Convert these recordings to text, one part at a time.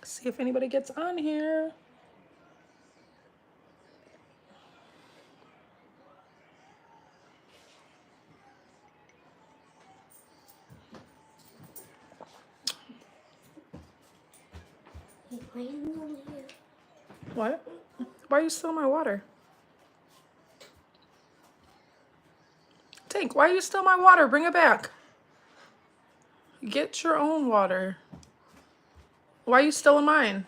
See if anybody gets on here. What? Why are you stealing my water? Tank, why are you stealing my water? Bring it back. Get your own water. Why are you stealing mine?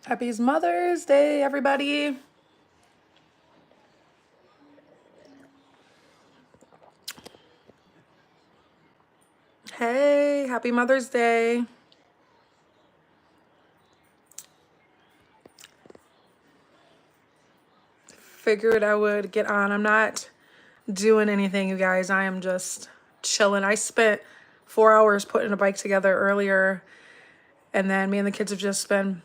Happy Mother's Day, everybody. Hey, happy Mother's Day. Figured I would get on. I'm not doing anything, you guys. I am just chilling. I spent 4 hours putting a bike together earlier, and then me and the kids have just been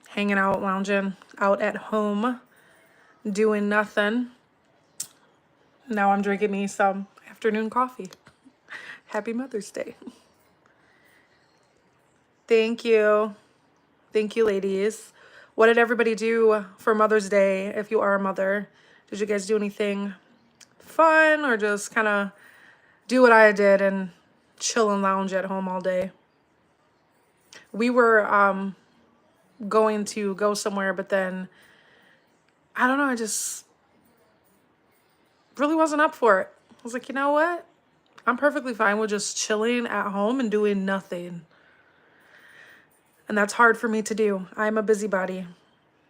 hanging out, lounging out at home, doing nothing. Now I'm drinking me some afternoon coffee. Happy Mother's Day. Thank you. Thank you, ladies. What did everybody do for Mother's Day if you are a mother? Did you guys do anything fun or just kind of do what I did and chill and lounge at home all day? We were going to go somewhere, but then, I don't know, I just really wasn't up for it. I was like, you know what? I'm perfectly fine with just chilling at home and doing nothing. And that's hard for me to do. I'm a busybody.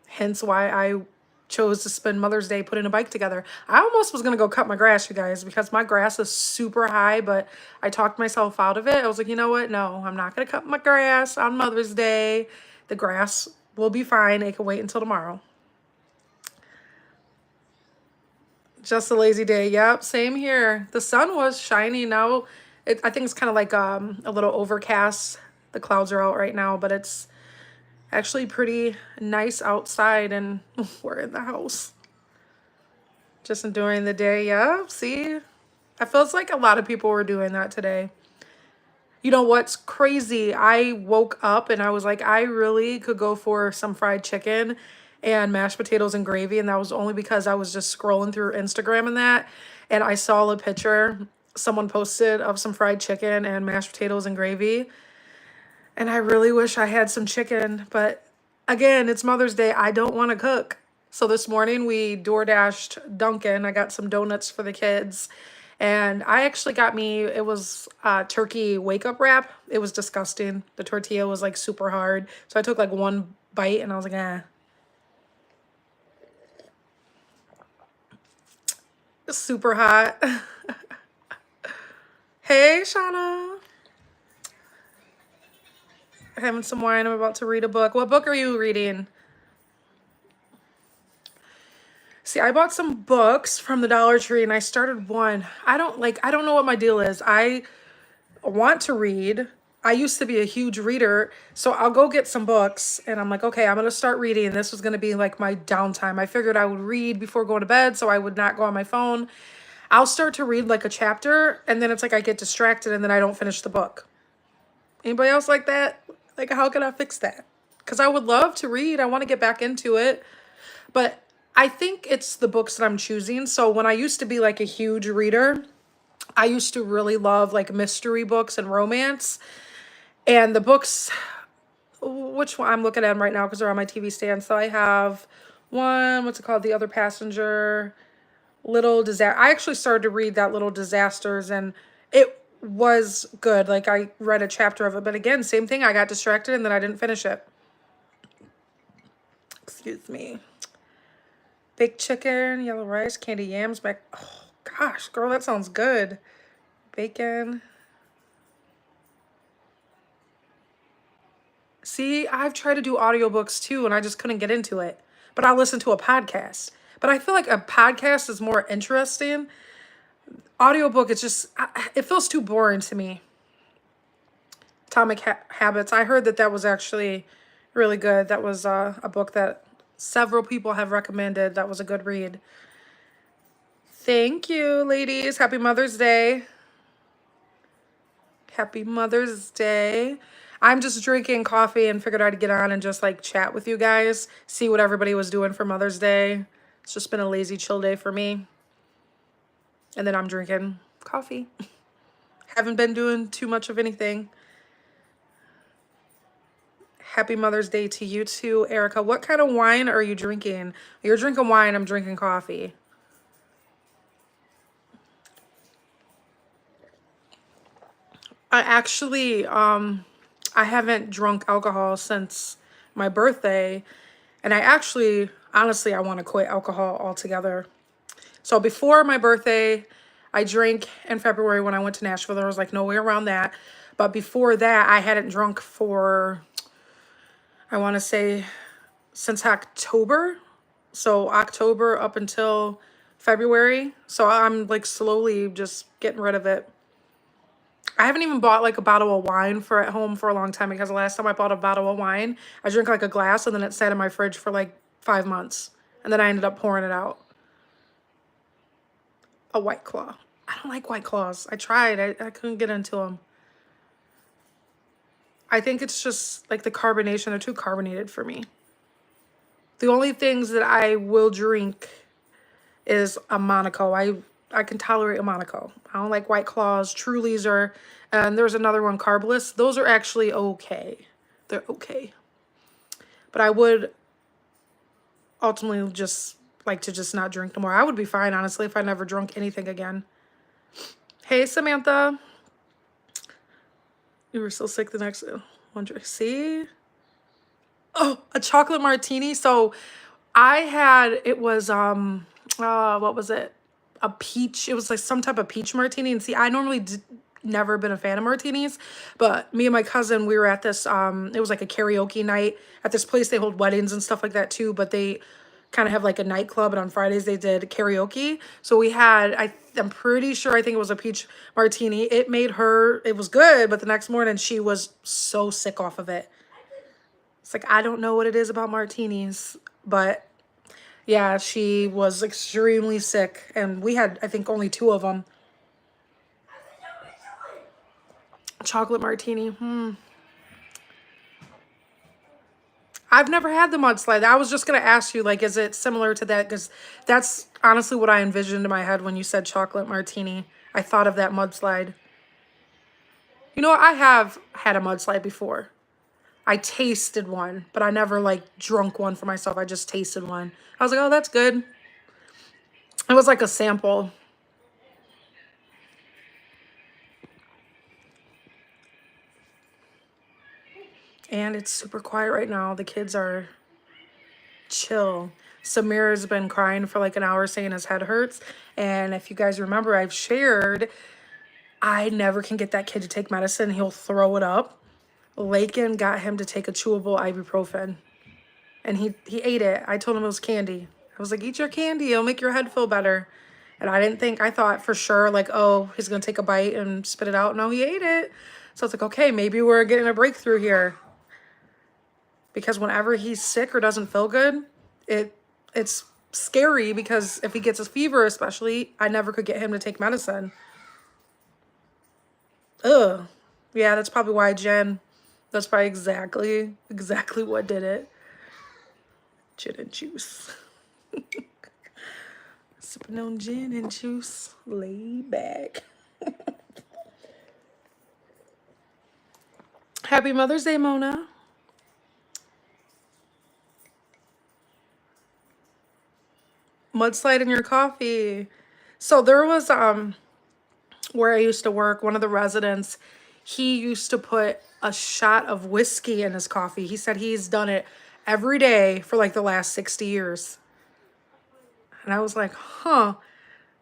Hence why I chose to spend Mother's Day putting a bike together. I almost was going to go cut my grass, you guys, because my grass is super high, but I talked myself out of it. I was like, you know what? No, I'm not going to cut my grass on Mother's Day. The grass will be fine. It can wait until tomorrow. Just a lazy day. Yep, same here. The sun was shining. Now, I think it's kind of like a little overcast. The clouds are out right now, but it's actually pretty nice outside, and we're in the house. Just enjoying the day. Yeah, see? I feels like a lot of people were doing that today. You know what's crazy? I woke up and I was like, I really could go for some fried chicken and mashed potatoes and gravy, and that was only because I was just scrolling through Instagram and that, and I saw a picture someone posted of some fried chicken and mashed potatoes and gravy. And I really wish I had some chicken, but again, it's Mother's Day. I don't want to cook. So this morning we DoorDashed Dunkin'. I got some donuts for the kids. And I actually got me, it was turkey wake-up wrap. It was disgusting. The tortilla was like super hard. So I took like one bite and I was like, eh. Super hot. Hey, Shauna. Having some wine. I'm about to read a book. What book are you reading? See, I bought some books from the Dollar Tree and I started one. I don't know what my deal is. I want to read. I used to be a huge reader, so I'll go get some books and I'm like, okay, I'm going to start reading. This was going to be like my downtime. I figured I would read before going to bed so I would not go on my phone. I'll start to read like a chapter and then it's like I get distracted and then I don't finish the book. Anybody else like that? Like, how can I fix that? Because I would love to read. I want to get back into it. But I think it's the books that I'm choosing. So when I used to be like a huge reader, I used to really love like mystery books and romance. And the books, which one I'm looking at them right now because they're on my TV stand. So I have one, what's it called? The Other Passenger, Little Disaster. I actually started to read that Little Disasters and it was good. Like I read a chapter of it, but again, same thing. I got distracted and then I didn't finish it. Excuse me. Baked chicken, yellow rice, candy yams, oh gosh, girl, that sounds good. Bacon. See, I've tried to do audiobooks too and I just couldn't get into it. But I'll listen to a podcast. But I feel like a podcast is more interesting. Audiobook, it's just, it feels too boring to me. Atomic Habits. I heard that was actually Really good. That was a book that several people have recommended. That was a good read. Thank you, ladies. Happy Mother's Day. Happy Mother's Day. I'm just drinking coffee and figured I'd get on and just like chat with you guys, see what everybody was doing for Mother's Day. It's just been a lazy chill day for me. And then I'm drinking coffee. Haven't been doing too much of anything. Happy Mother's Day to you too, Erica. What kind of wine are you drinking? You're drinking wine, I'm drinking coffee. I actually, I haven't drunk alcohol since my birthday. And I actually, honestly, I want to quit alcohol altogether. So before my birthday, I drank in February when I went to Nashville. There was like no way around that. But before that, I hadn't drunk for, I want to say, since October. So October up until February. So I'm like slowly just getting rid of it. I haven't even bought like a bottle of wine for at home for a long time because the last time I bought a bottle of wine, I drank like a glass and then it sat in my fridge for like 5 months. And then I ended up pouring it out. A White Claw. I don't like White Claws. I tried. I couldn't get into them. I think it's just like the carbonation. They're too carbonated for me. The only things that I will drink is a Monaco. I can tolerate a Monaco. I don't like White Claws. Trulies are, and there's another one, Carbless. Those are actually okay. They're okay. But I would ultimately just like to just not drink no more. I would be fine, honestly, if I never drunk anything again. Hey, Samantha. You were so sick the next one. See? Oh, a chocolate martini. So I had, it was, what was it? A peach. It was like some type of peach martini. And see, I normally never been a fan of martinis, but me and my cousin, we were at this, it was like a karaoke night at this place. They hold weddings and stuff like that too, but they kind of have like a nightclub, and on Fridays they did karaoke. So we had, I'm pretty sure, I think it was a peach martini. It made her, it was good, but the next morning she was so sick off of it. It's like, I don't know what it is about martinis, but yeah, she was extremely sick, and we had, I think, only 2 of them. Chocolate martini. I've never had the mudslide. I was just going to ask you, like, is it similar to that? Because that's honestly what I envisioned in my head when you said chocolate martini. I thought of that mudslide. You know what? I have had a mudslide before. I tasted one, but I never, like, drunk one for myself. I just tasted one. I was like, oh, that's good. It was like a sample. And it's super quiet right now. The kids are chill. Samir has been crying for like an hour saying his head hurts. And if you guys remember, I've shared, I never can get that kid to take medicine. He'll throw it up. Lakin got him to take a chewable ibuprofen. And he ate it. I told him it was candy. I was like, eat your candy. It'll make your head feel better. And I thought for sure, like, oh, he's going to take a bite and spit it out. No, he ate it. So it's like, okay, maybe we're getting a breakthrough here. Because whenever he's sick or doesn't feel good, it's scary, because if he gets a fever especially, I never could get him to take medicine. Ugh. Yeah, that's probably why, Jen. That's probably exactly what did it. Gin and juice. Sipping on gin and juice. Lay back. Happy Mother's Day, Mona. Mudslide in your coffee. So there was where I used to work, one of the residents, he used to put a shot of whiskey in his coffee. He said he's done it every day for like the last 60 years. And I was like, huh.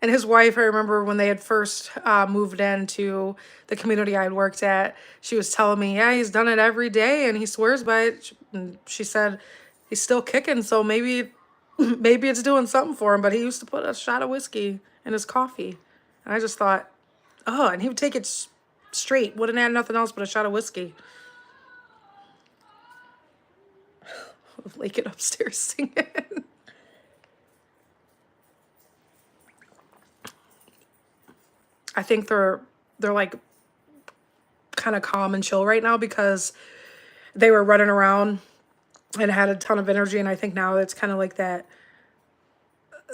And his wife, I remember when they had first moved into the community I had worked at, she was telling me, yeah, he's done it every day and he swears by it. And she said he's still kicking, so maybe it's doing something for him. But he used to put a shot of whiskey in his coffee. And I just thought, oh, and he would take it straight. Wouldn't add nothing else but a shot of whiskey. Lake it upstairs singing. I think they're like kind of calm and chill right now because they were running around and had a ton of energy, and I think now it's kind of like that.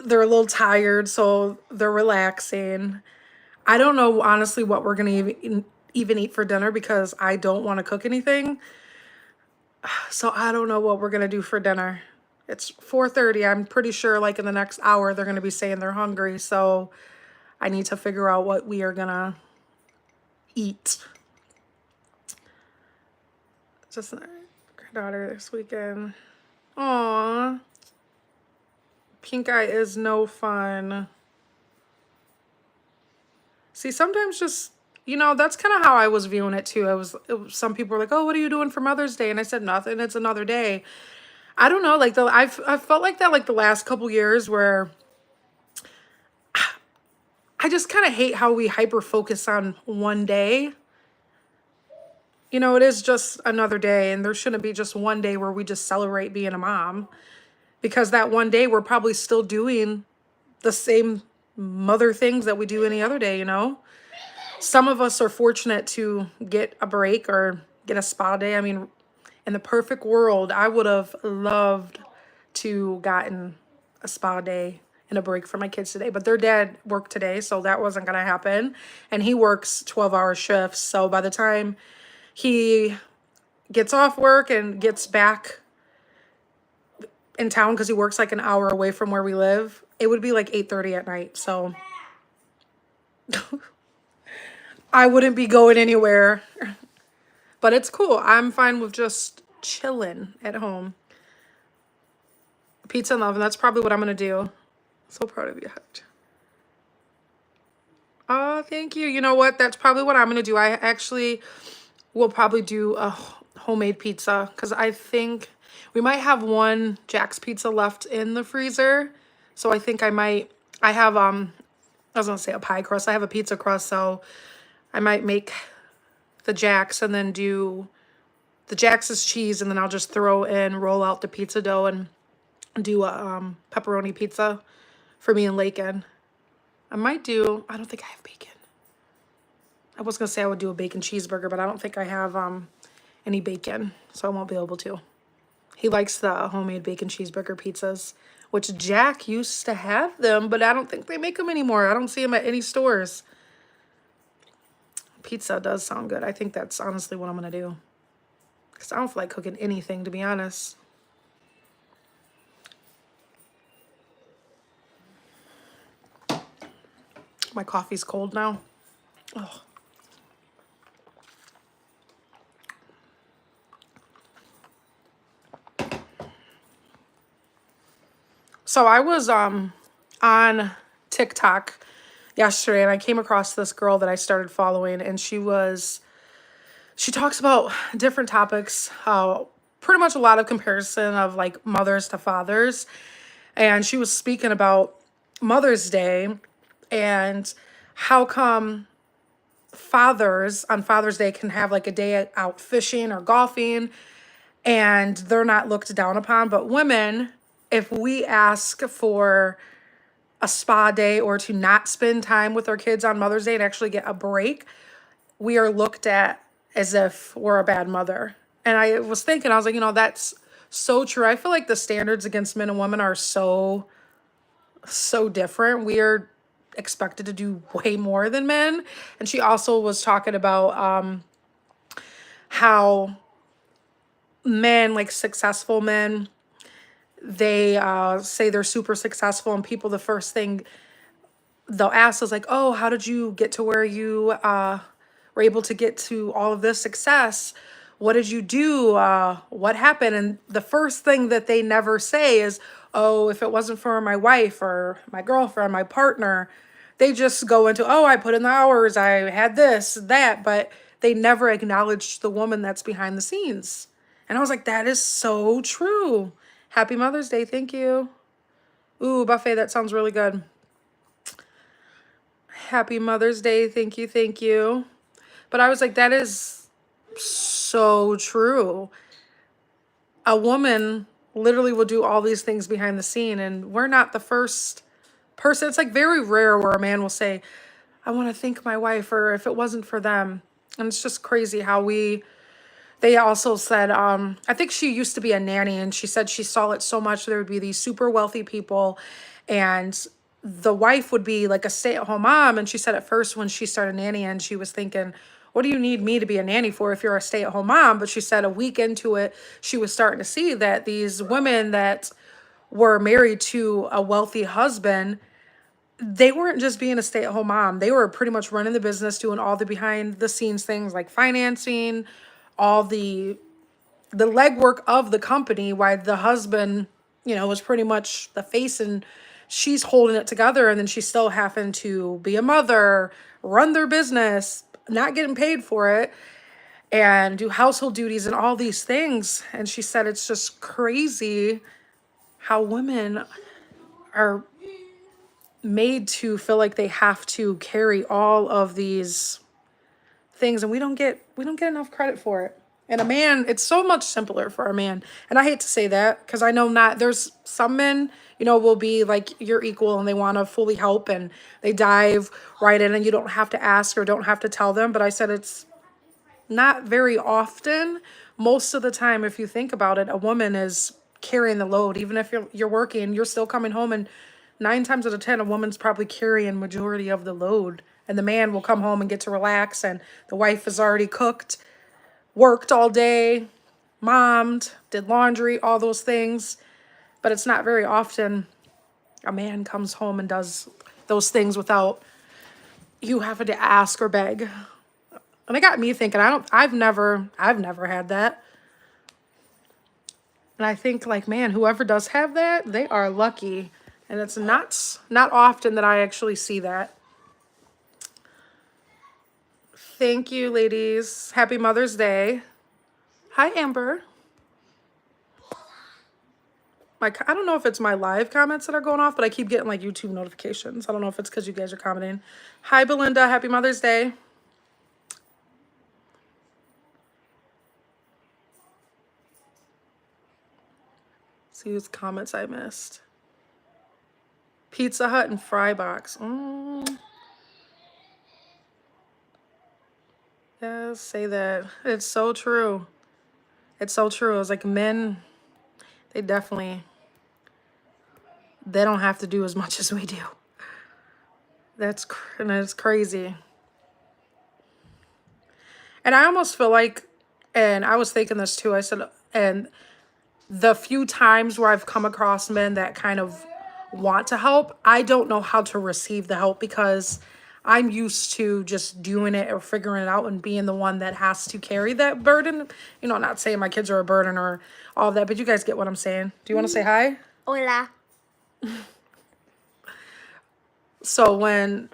They're a little tired, so they're relaxing. I don't know honestly what we're gonna even eat for dinner because I don't want to cook anything. So I don't know what we're gonna do for dinner. It's 4:30. I'm pretty sure like in the next hour they're gonna be saying they're hungry. So I need to figure out what we are gonna eat. Just my granddaughter this weekend. Aw. Pink eye is no fun. See, sometimes just, that's kind of how I was viewing it too. Some people were like, oh, what are you doing for Mother's Day? And I said, nothing. It's another day. I don't know. Like I've felt like that like the last couple years where I just kind of hate how we hyper focus on one day. It is just another day, and there shouldn't be just one day where we just celebrate being a mom, because that one day we're probably still doing the same mother things that we do any other day, Some of us are fortunate to get a break or get a spa day. I mean, in the perfect world, I would have loved to gotten a spa day and a break for my kids today, but their dad worked today, so that wasn't going to happen. And he works 12-hour shifts. So by the time he gets off work and gets back in town, because he works like an hour away from where we live, it would be like 8:30 at night. So I wouldn't be going anywhere, but it's cool. I'm fine with just chilling at home. Pizza and love, and that's probably what I'm going to do. So proud of you, Hutch. Oh, thank you. You know what? That's probably what I'm going to do. I actually will probably do a homemade pizza because I think we might have one Jack's pizza left in the freezer. So I think I have, I was going to say a pie crust. I have a pizza crust, so I might make the Jack's and then do the Jax's cheese, and then I'll just roll out the pizza dough and do a pepperoni pizza for me and Lakin. I don't think I have bacon. I was going to say I would do a bacon cheeseburger, but I don't think I have any bacon, so I won't be able to. He likes the homemade bacon cheeseburger pizzas, which Jack used to have them, but I don't think they make them anymore. I don't see them at any stores. Pizza does sound good. I think that's honestly what I'm going to do, because I don't feel like cooking anything, to be honest. My coffee's cold now. Oh. So I was on TikTok yesterday, and I came across this girl that I started following, and she talks about different topics, pretty much a lot of comparison of like mothers to fathers. And she was speaking about Mother's Day and how come fathers on Father's Day can have like a day out fishing or golfing and they're not looked down upon, but women, if we ask for a spa day or to not spend time with our kids on Mother's Day and actually get a break, we are looked at as if we're a bad mother. And I was thinking, I was like, that's so true. I feel like the standards against men and women are so different. We are expected to do way more than men. And she also was talking about how men, like successful men, they say they're super successful, and people, the first thing they'll ask is like, oh, how did you get to where you were able to get to all of this success? What did you do? What happened? And the first thing that they never say is, oh, if it wasn't for my wife or my girlfriend, my partner. They just go into, oh, I put in the hours, I had this, that, but they never acknowledge the woman that's behind the scenes. And I was like, that is so true. Happy Mother's Day. Thank you. Ooh, buffet. That sounds really good. Happy Mother's Day. Thank you. Thank you. But I was like, that is so true. A woman literally will do all these things behind the scene, and we're not the first person. It's like very rare where a man will say, I want to thank my wife, or if it wasn't for them. And it's just crazy how they also said, I think she used to be a nanny, and she said she saw it so much. There would be these super wealthy people, and the wife would be like a stay-at-home mom. And she said at first when she started nannying, she was thinking, what do you need me to be a nanny for if you're a stay-at-home mom? But she said a week into it, she was starting to see that these women that were married to a wealthy husband, they weren't just being a stay-at-home mom. They were pretty much running the business, doing all the behind the scenes things like financing, all the legwork of the company, while the husband, was pretty much the face, and she's holding it together. And then she still having to be a mother, run their business, not getting paid for it, and do household duties and all these things. And she said it's just crazy how women are made to feel like they have to carry all of these things, and we don't get enough credit for it. And a man, it's so much simpler for a man. And I hate to say that because I know not there's some men, will be like your equal and they want to fully help and they dive right in and you don't have to ask or don't have to tell them. But I said it's not very often. Most of the time, if you think about it, a woman is carrying the load. Even if you're working, you're still coming home, and 9 times out of 10, a woman's probably carrying majority of the load. And the man will come home and get to relax, and the wife has already cooked, worked all day, mommed, did laundry, all those things. But it's not very often a man comes home and does those things without you having to ask or beg. And it got me thinking, I've never had that. And I think like, man, whoever does have that, they are lucky. And it's not often that I actually see that. Thank you, ladies. Happy Mother's Day. Hi, Amber. I don't know if it's my live comments that are going off, but I keep getting like YouTube notifications. I don't know if it's because you guys are commenting. Hi, Belinda. Happy Mother's Day. See whose comments I missed. Pizza Hut and Fry Box. Yeah, say that. It's so true. It's so true. It's like men, they don't have to do as much as we do. That's crazy. And I almost feel like, and I was thinking this too, I said, and the few times where I've come across men that kind of want to help, I don't know how to receive the help because I'm used to just doing it or figuring it out and being the one that has to carry that burden. Not saying my kids are a burden or all of that, but you guys get what I'm saying. Do you want to say hi? Hola. So when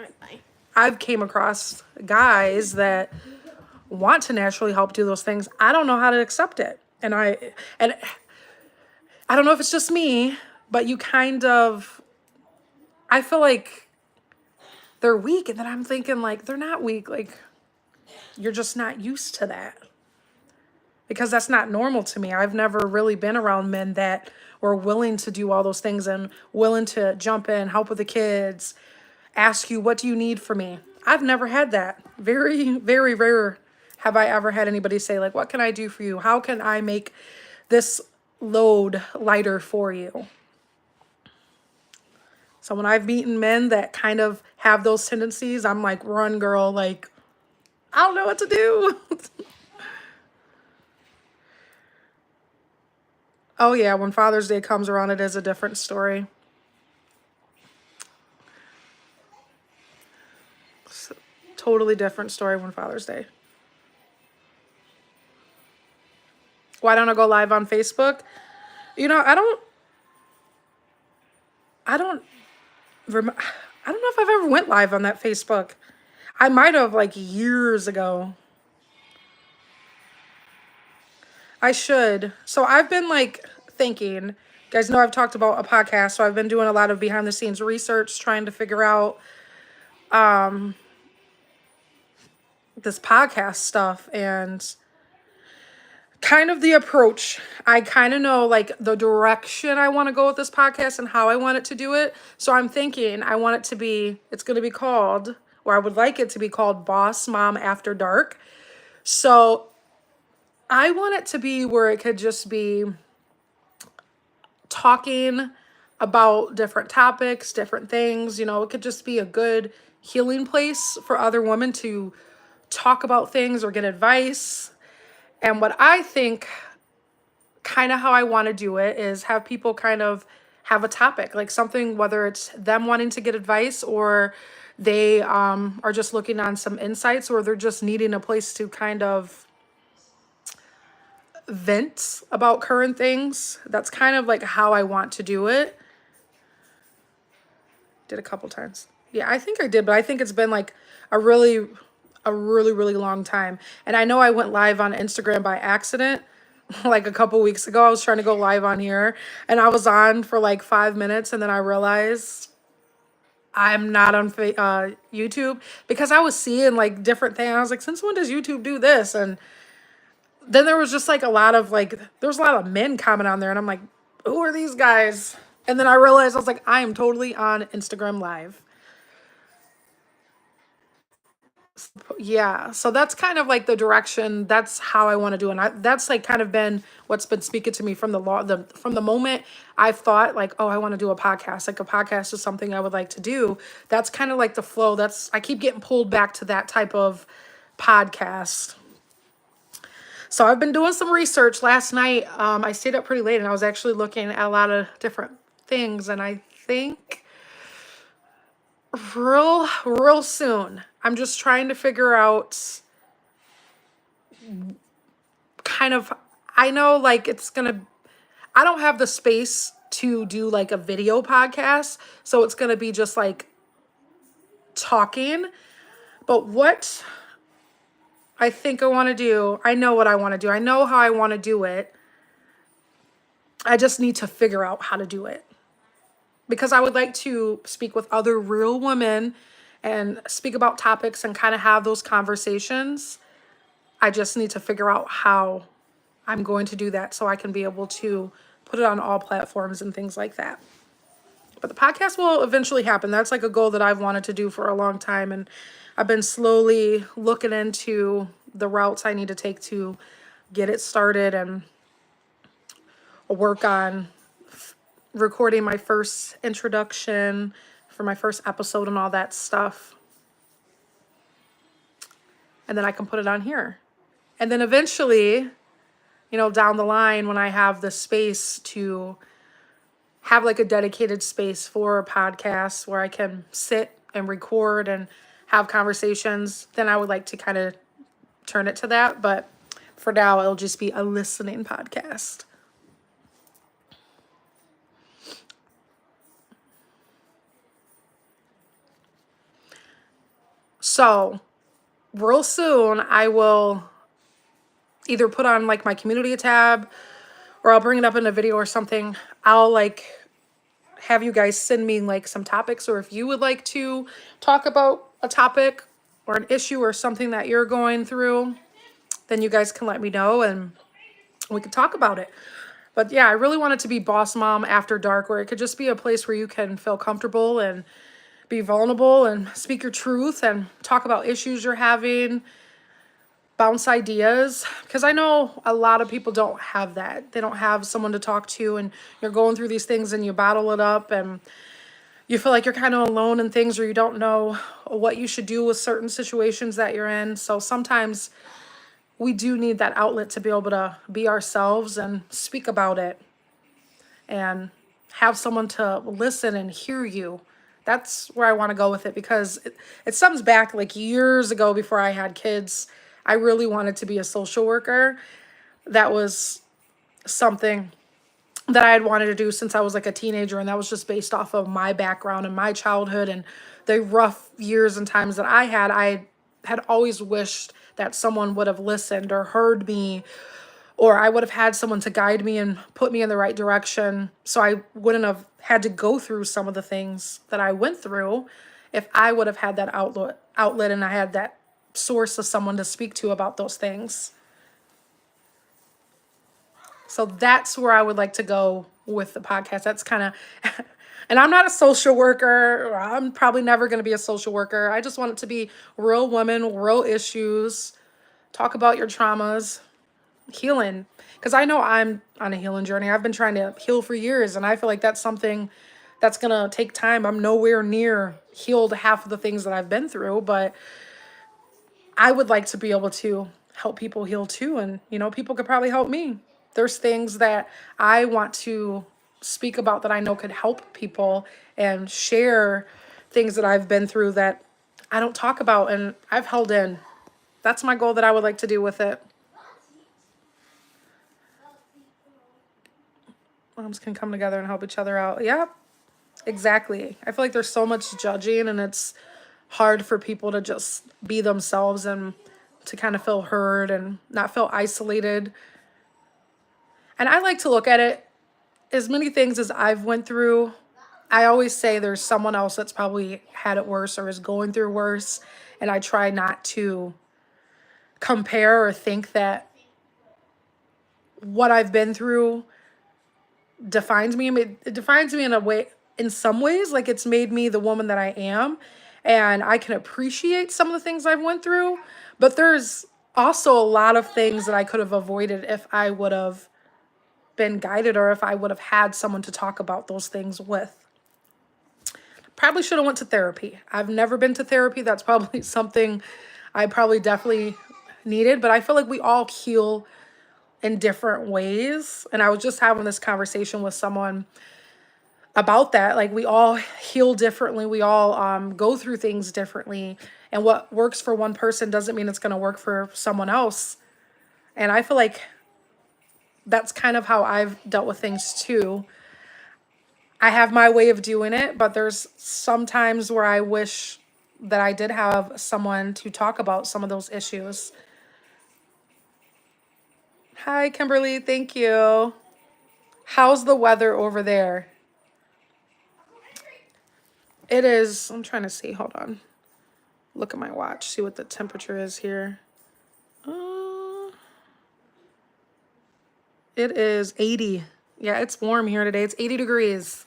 I've came across guys that want to naturally help do those things, I don't know how to accept it. And I don't know if it's just me, but I feel like they're weak. And then I'm thinking like, they're not weak. Like, you're just not used to that. Because that's not normal to me. I've never really been around men that were willing to do all those things and willing to jump in, help with the kids, ask you, what do you need from me? I've never had that. Very, very rare have I ever had anybody say like, what can I do for you? How can I make this load lighter for you? So when I've beaten men that kind of have those tendencies, I'm like, run, girl. Like, I don't know what to do. Oh, yeah. When Father's Day comes around, it is a different story. It's a totally different story when Father's Day. Why don't I go live on Facebook? I don't I don't know if I've ever went live on that Facebook. I might have like years ago. I should. So I've been like thinking, you guys know I've talked about a podcast, so I've been doing a lot of behind the scenes research, trying to figure out this podcast stuff. And kind of the approach. I kind of know like the direction I want to go with this podcast and how I want it to do it. So I'm thinking I want it to be, it's going to be called, or I would like it to be called Boss Mom After Dark. So I want it to be where it could just be talking about different topics, different things. You know, it could just be a good healing place for other women to talk about things or get advice. And what I think, kind of how I want to do it, is have people kind of have a topic, like something, whether it's them wanting to get advice or they are just looking on some insights, or they're just needing a place to kind of vent about current things. That's kind of like how I want to do it. Did a couple times. Yeah, I think I did, but I think it's been like a really long time. And I know I went live on Instagram by accident like a couple weeks ago. I was trying to go live on here and I was on for like 5 minutes, and then I realized I'm not on YouTube, because I was seeing like different things. I was like, since when does YouTube do this? And then there was just like a lot of like, there was a lot of men comment on there, and I'm like, who are these guys? And then I realized, I was like, I am totally on Instagram Live. Yeah, so that's kind of like the direction. That's how I want to do it. And that's like kind of been what's been speaking to me from from the moment I've thought like, oh, I want to do a podcast. Like a podcast is something I would like to do. That's kind of like the flow. I keep getting pulled back to that type of podcast. So I've been doing some research last night. I stayed up pretty late and I was actually looking at a lot of different things. And I think real soon, I'm just trying to figure out kind of, I know like I don't have the space to do like a video podcast. So it's going to be just like talking. But what I think I want to do, I know what I want to do. I know how I want to do it. I just need to figure out how to do it, because I would like to speak with other real women and speak about topics and kind of have those conversations. I just need to figure out how I'm going to do that so I can be able to put it on all platforms and things like that. But the podcast will eventually happen. That's like a goal that I've wanted to do for a long time. And I've been slowly looking into the routes I need to take to get it started and work on recording my first introduction for my first episode and all that stuff. And then I can put it on here. And then eventually, down the line, when I have the space to have like a dedicated space for podcasts where I can sit and record and have conversations, then I would like to kind of turn it to that. But for now, it'll just be a listening podcast. So real soon, I will either put on like my community tab, or I'll bring it up in a video or something. I'll like have you guys send me like some topics, or if you would like to talk about a topic or an issue or something that you're going through, then you guys can let me know and we can talk about it. But yeah, I really want it to be Boss Mom After Dark, where it could just be a place where you can feel comfortable and be vulnerable and speak your truth and talk about issues you're having, bounce ideas, because I know a lot of people don't have that. They don't have someone to talk to, and you're going through these things and you bottle it up and you feel like you're kind of alone in things, or you don't know what you should do with certain situations that you're in. So sometimes we do need that outlet to be able to be ourselves and speak about it and have someone to listen and hear you. That's where I want to go with it, because it stems back like years ago before I had kids. I really wanted to be a social worker. That was something that I had wanted to do since I was like a teenager. And that was just based off of my background and my childhood and the rough years and times that I had. I had always wished that someone would have listened or heard me, or I would have had someone to guide me and put me in the right direction, so I wouldn't have had to go through some of the things that I went through if I would have had that outlet and I had that source of someone to speak to about those things. So that's where I would like to go with the podcast. That's kind of, and I'm not a social worker. I'm probably never going to be a social worker. I just want it to be real women, real issues, talk about your traumas, healing. Because I know I'm on a healing journey. I've been trying to heal for years, and I feel like that's something that's going to take time. I'm nowhere near healed half of the things that I've been through, but I would like to be able to help people heal too. And, people could probably help me. There's things that I want to speak about that I know could help people and share things that I've been through that I don't talk about and I've held in. That's my goal that I would like to do with it. Moms can come together and help each other out. Yeah, exactly. I feel like there's so much judging and it's hard for people to just be themselves and to kind of feel heard and not feel isolated. And I like to look at it as many things as I've went through. I always say there's someone else that's probably had it worse or is going through worse. And I try not to compare or think that what I've been through defines me. I mean, it defines me in a way, in some ways, like it's made me the woman that I am. And I can appreciate some of the things I've went through. But there's also a lot of things that I could have avoided if I would have been guided or if I would have had someone to talk about those things with. Probably should have went to therapy. I've never been to therapy. That's probably something I probably definitely needed, but I feel like we all heal in different ways. And I was just having this conversation with someone about that. Like we all heal differently. We all go through things differently. And what works for one person doesn't mean it's going to work for someone else. And I feel like that's kind of how I've dealt with things too. I have my way of doing it, but there's some times where I wish that I did have someone to talk about some of those issues. Hi, Kimberly. Thank you. How's the weather over there? It is, I'm trying to see. Hold on. Look at my watch. See what the temperature is here. It is 80. Yeah, it's warm here today. It's 80 degrees.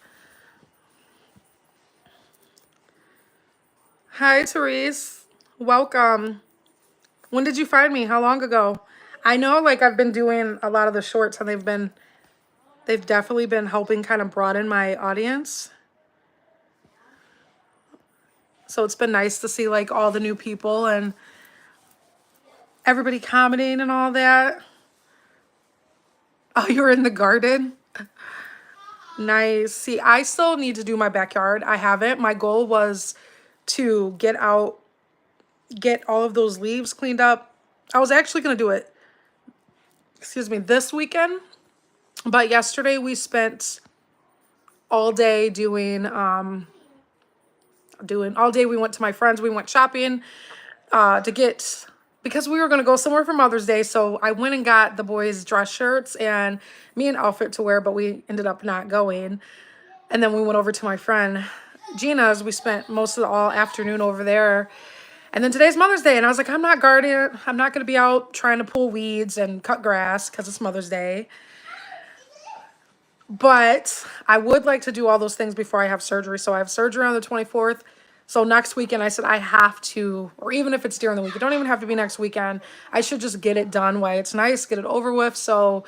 Hi, Therese. Welcome. When did you find me? How long ago? I know like I've been doing a lot of the shorts and they've definitely been helping kind of broaden my audience. So it's been nice to see like all the new people and everybody commenting and all that. Oh, you're in the garden? Nice. See, I still need to do my backyard. I haven't. My goal was to get out, get all of those leaves cleaned up. I was actually going to do it, excuse me, this weekend. But yesterday we spent all day doing all day. We went to my friends. We went shopping because we were going to go somewhere for Mother's Day. So I went and got the boys' dress shirts and me an outfit to wear, but we ended up not going. And then we went over to my friend Gina's. We spent most of the all afternoon over there. And then today's Mother's Day. And I was like, I'm not gardening. I'm not going to be out trying to pull weeds and cut grass because it's Mother's Day. But I would like to do all those things before I have surgery. So I have surgery on the 24th. So next weekend, I said I have to, or even if it's during the week, it don't even have to be next weekend. I should just get it done while it's nice, get it over with. So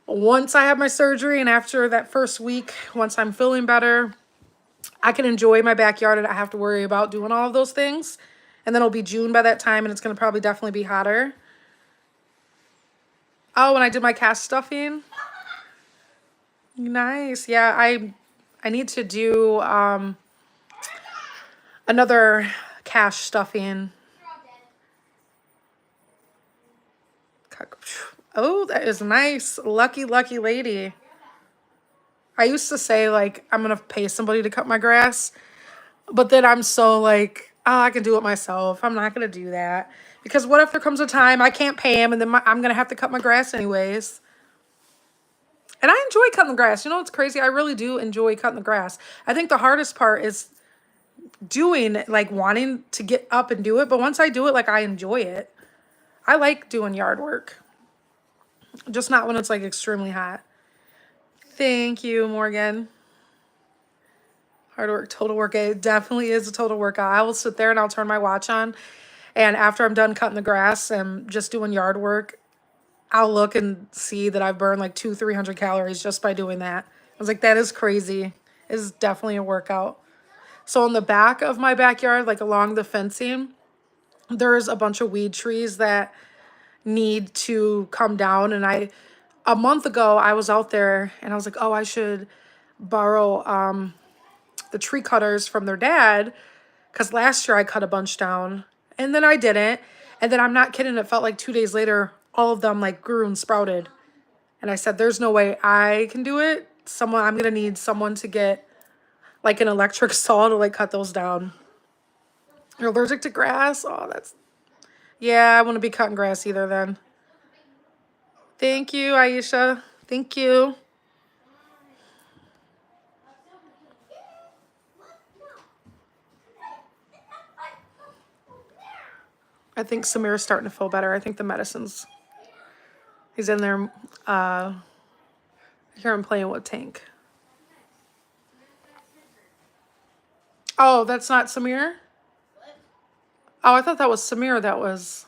once I have my surgery and after that first week, once I'm feeling better, I can enjoy my backyard and I have to worry about doing all of those things. And then it'll be June by that time and it's going to probably definitely be hotter. Oh, and I did my cast stuffing. Nice. Yeah, I need to do another cash stuffing. Oh, that is nice. Lucky, lucky lady. I used to say, like, I'm going to pay somebody to cut my grass. But then I'm so like, oh, I can do it myself. I'm not going to do that. Because what if there comes a time I can't pay him and then I'm going to have to cut my grass anyways. And I enjoy cutting the grass. You know what's crazy? I really do enjoy cutting the grass. I think the hardest part is doing, like, wanting to get up and do it. But once I do it, like, I enjoy it. I like doing yard work. Just not when it's like extremely hot. Thank you, Morgan. Hard work, total work. It definitely is a total workout. I will sit there and I'll turn my watch on. And after I'm done cutting the grass and just doing yard work, I'll look and see that I've burned like 300 calories just by doing that. I was like, that is crazy. It's definitely a workout. So on the back of my backyard, like along the fencing, there's a bunch of weed trees that need to come down. And a month ago, I was out there and I was like, oh, I should borrow the tree cutters from their dad, because last year I cut a bunch down and then I didn't. And then I'm not kidding, it felt like 2 days later, all of them like grew and sprouted. And I said, there's no way I can do it. I'm gonna need someone to get like an electric saw to like cut those down. You're allergic to grass? Oh, yeah, I wouldn't be cutting grass either then. Thank you, Aisha. Thank you. I think Samir's starting to feel better. I think the medicine's, he's in there, I hear him playing with Tank. Oh, that's not Samir? Oh, I thought that was Samir that was,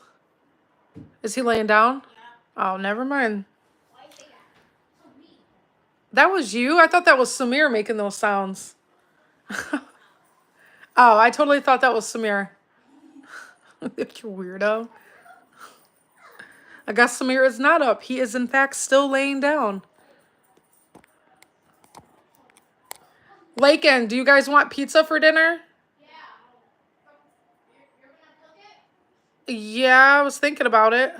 is he laying down? Oh, never mind. That was you? I thought that was Samir making those sounds. Oh, I totally thought that was Samir. You weirdo. I guess Samir is not up. He is, in fact, still laying down. Lakin, do you guys want pizza for dinner? Yeah, I was thinking about it.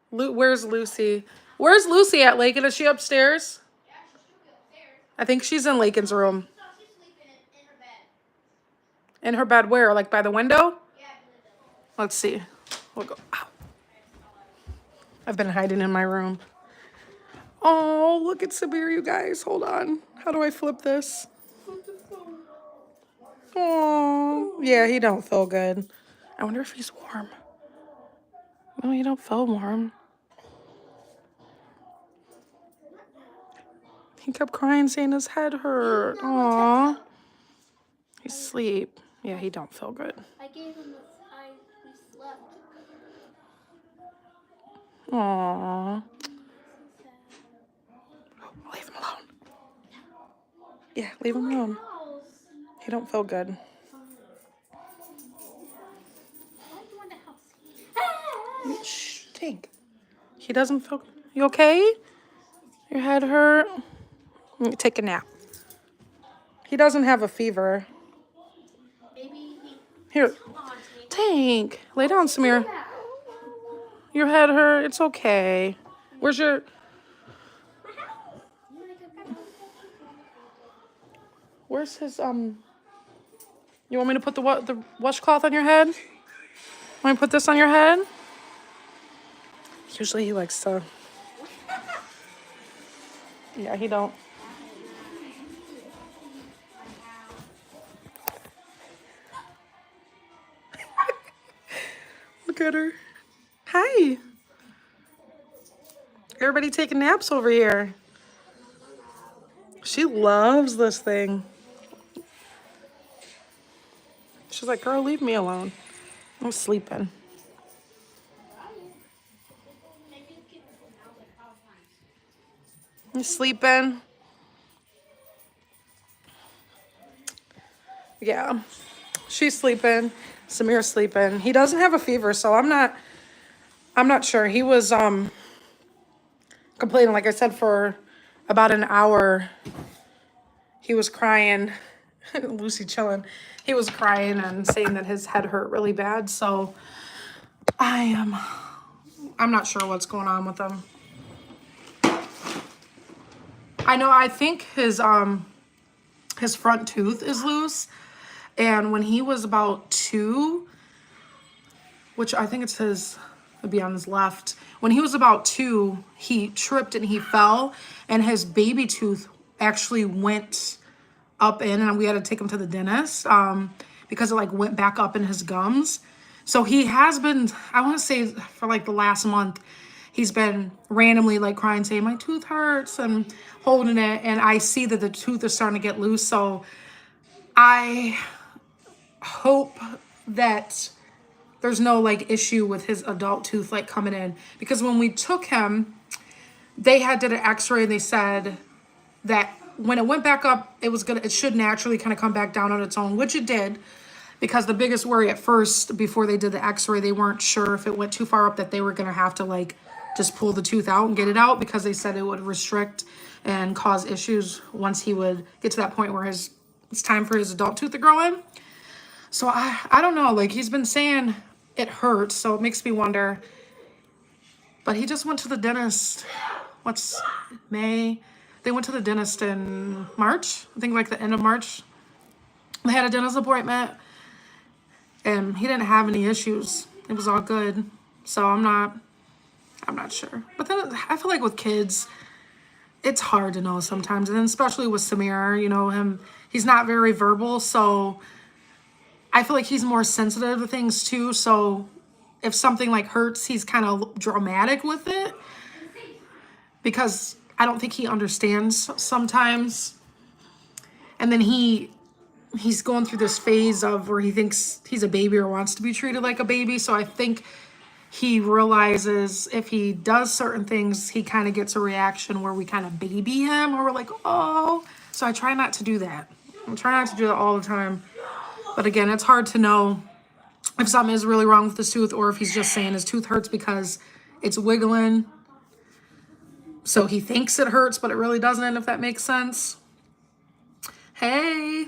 Where's Lucy? Where's Lucy at, Lakin? Is she upstairs? I think she's in Lakin's room. In her bed where? Like by the window? Let's see. We'll go. Ow. I've been hiding in my room. Oh, look at Samir, you guys. Hold on. How do I flip this? Oh, yeah, he don't feel good. I wonder if he's warm. No, he don't feel warm. He kept crying, saying his head hurt. Aw. He's asleep. Yeah, he don't feel good. I gave him he slept. Aw. Leave him alone. Yeah, leave him alone. He don't feel good. Shh, Tank. He doesn't feel good. You okay? Your head hurt? Take a nap. He doesn't have a fever. Here. Tank. Lay down, Samir. Your head hurt. It's okay. Where's your... Where's his, You want me to put the washcloth on your head? Want me to put this on your head? Usually he likes to... Yeah, he don't. Look at her. Hi. Everybody taking naps over here. She loves this thing. She's like, girl, leave me alone. I'm sleeping. You sleeping? Yeah. She's sleeping. Samir's sleeping. He doesn't have a fever, so I'm not sure. He was complaining, like I said, for about an hour. He was crying. Lucy chilling. He was crying and saying that his head hurt really bad. So I'm not sure what's going on with him. I think his front tooth is loose. And when he was about 2, which I think it'd be on his left. When he was about 2, he tripped and he fell, and his baby tooth actually went up in, and we had to take him to the dentist because it like went back up in his gums. So he has been, I want to say for like the last month, he's been randomly like crying, saying my tooth hurts and holding it. And I see that the tooth is starting to get loose. So I hope that there's no like issue with his adult tooth like coming in, because when we took him, they did an x-ray and they said that when it went back up, it should naturally kind of come back down on its own, which it did. Because the biggest worry at first, before they did the x-ray, they weren't sure if it went too far up that they were going to have to like just pull the tooth out and get it out, because they said it would restrict and cause issues once he would get to that point where it's time for his adult tooth to grow in. So I don't know, like he's been saying it hurts, so it makes me wonder. But he just went to the dentist, May? They went to the dentist in March, I think like the end of March. They had a dentist appointment and he didn't have any issues. It was all good. So I'm not sure. But then I feel like with kids, it's hard to know sometimes. And then especially with Samir, you know, he's not very verbal. So I feel like he's more sensitive to things too. So if something like hurts, he's kind of dramatic with it, because I don't think he understands sometimes. And then he's going through this phase of where he thinks he's a baby or wants to be treated like a baby. So I think he realizes if he does certain things, he kind of gets a reaction where we kind of baby him, or we're like, oh. So I try not to do that. I'm trying not to do that all the time. But again, it's hard to know if something is really wrong with his tooth, or if he's just saying his tooth hurts because it's wiggling. So he thinks it hurts, but it really doesn't, if that makes sense. Hey.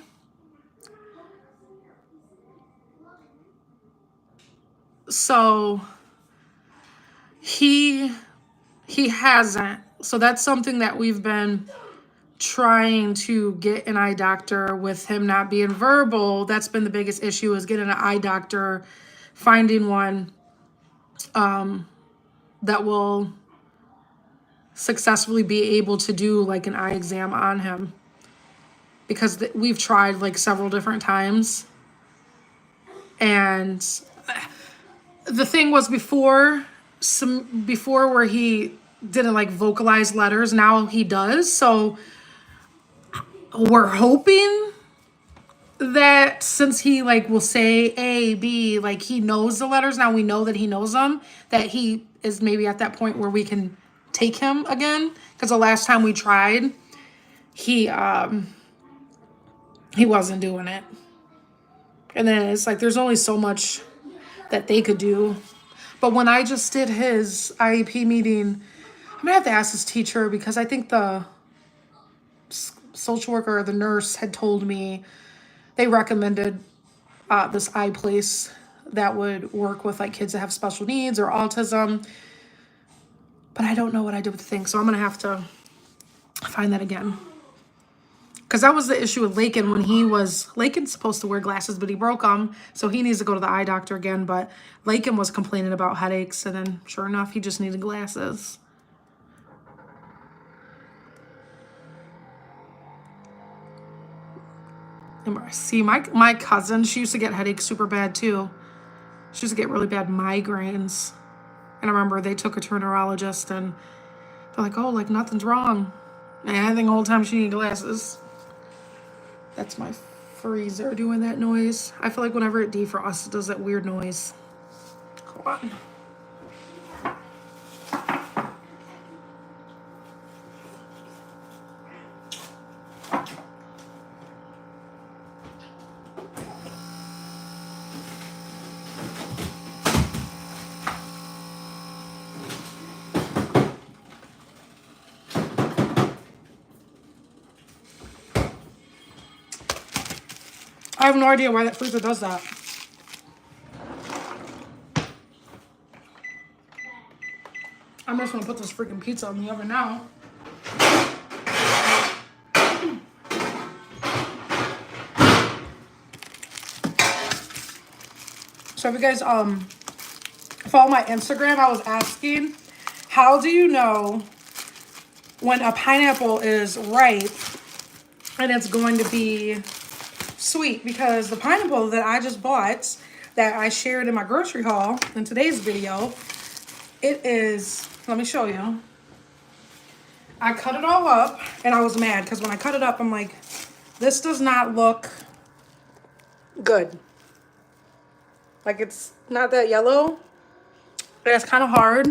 So he hasn't. So that's something that we've been trying to get an eye doctor with him not being verbal. That's been the biggest issue, is getting an eye doctor, finding one that will successfully be able to do like an eye exam on him, because we've tried like several different times. And the thing was before where he didn't like vocalize letters, now he does. So we're hoping that since he like will say A, B, like he knows the letters, now we know that he knows them, that he is maybe at that point where we can take him again. Because the last time we tried, he wasn't doing it. And then it's like there's only so much that they could do. But when I just did his IEP meeting, I'm gonna have to ask his teacher, because I think the social worker or the nurse had told me they recommended this eye place that would work with like kids that have special needs or autism. But I don't know what I did with the thing, so I'm gonna have to find that again. Because that was the issue with Lakin when Lakin's supposed to wear glasses, but he broke them, so he needs to go to the eye doctor again. But Lakin was complaining about headaches, and then sure enough, he just needed glasses. See, my cousin, she used to get headaches super bad too. She used to get really bad migraines. And I remember they took her to a neurologist and they're like, oh, like nothing's wrong. And I think the whole time she needed glasses. That's my freezer doing that noise. I feel like whenever it defrosts, it does that weird noise. Hold on. I have no idea why that freezer does that. I'm just gonna put this freaking pizza in the oven now. So if you guys follow my Instagram, I was asking, how do you know when a pineapple is ripe and it's going to be sweet? Because the pineapple that I just bought, that I shared in my grocery haul in today's video, it is let me show you. I cut it all up, and I was mad because when I cut it up, I'm like, this does not look good. Like, it's not that yellow. It's kind of hard.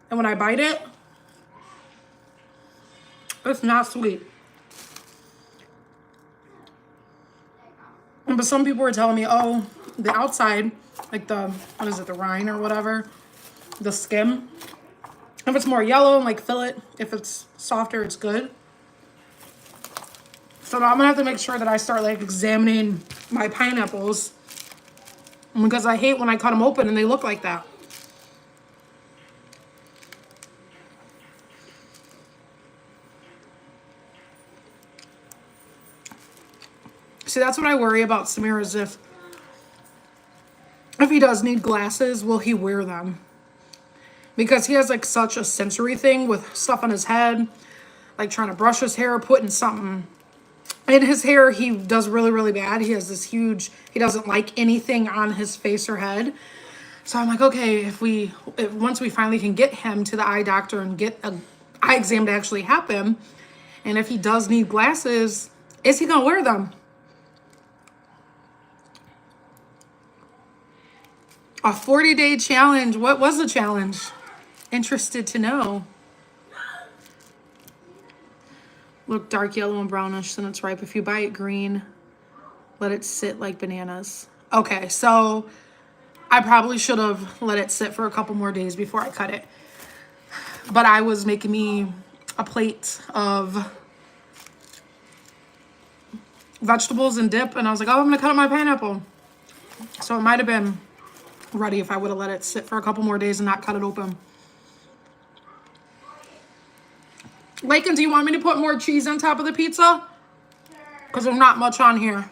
And when I bite it, it's not sweet. But some people were telling me, oh, the outside, like the, what is it, the rind or whatever, the skim, if it's more yellow and like fillet, if it's softer, it's good. So now I'm gonna have to make sure that I start like examining my pineapples because I hate when I cut them open and they look like that. See, that's what I worry about Samir, is if he does need glasses, will he wear them? Because he has like such a sensory thing with stuff on his head, like trying to brush his hair, putting something in his hair. He does really, really bad. He has this huge, he doesn't like anything on his face or head. So I'm like, okay, if once we finally can get him to the eye doctor and get an eye exam to actually happen, and if he does need glasses, is he gonna wear them? A 40-day challenge. What was the challenge? Interested to know. Look dark yellow and brownish, then it's ripe. If you buy it green, let it sit like bananas. Okay, so I probably should have let it sit for a couple more days before I cut it. But I was making me a plate of vegetables and dip, and I was like, oh, I'm gonna cut up my pineapple. So it might have been ready if I would have let it sit for a couple more days and not cut it open. Lakin, do you want me to put more cheese on top of the pizza? Because there's not much on here.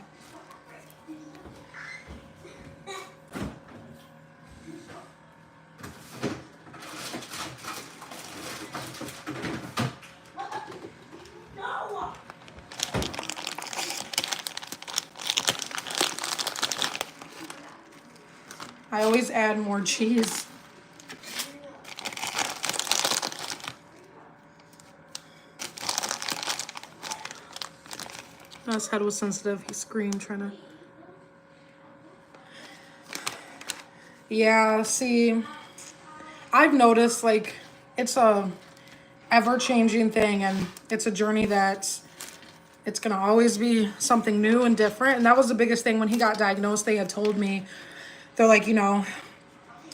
I always add more cheese. His head was sensitive. He screamed trying to... Yeah, see, I've noticed like it's a ever-changing thing, and it's a journey that it's gonna always be something new and different. And that was the biggest thing when he got diagnosed. They had told me, they're like, you know,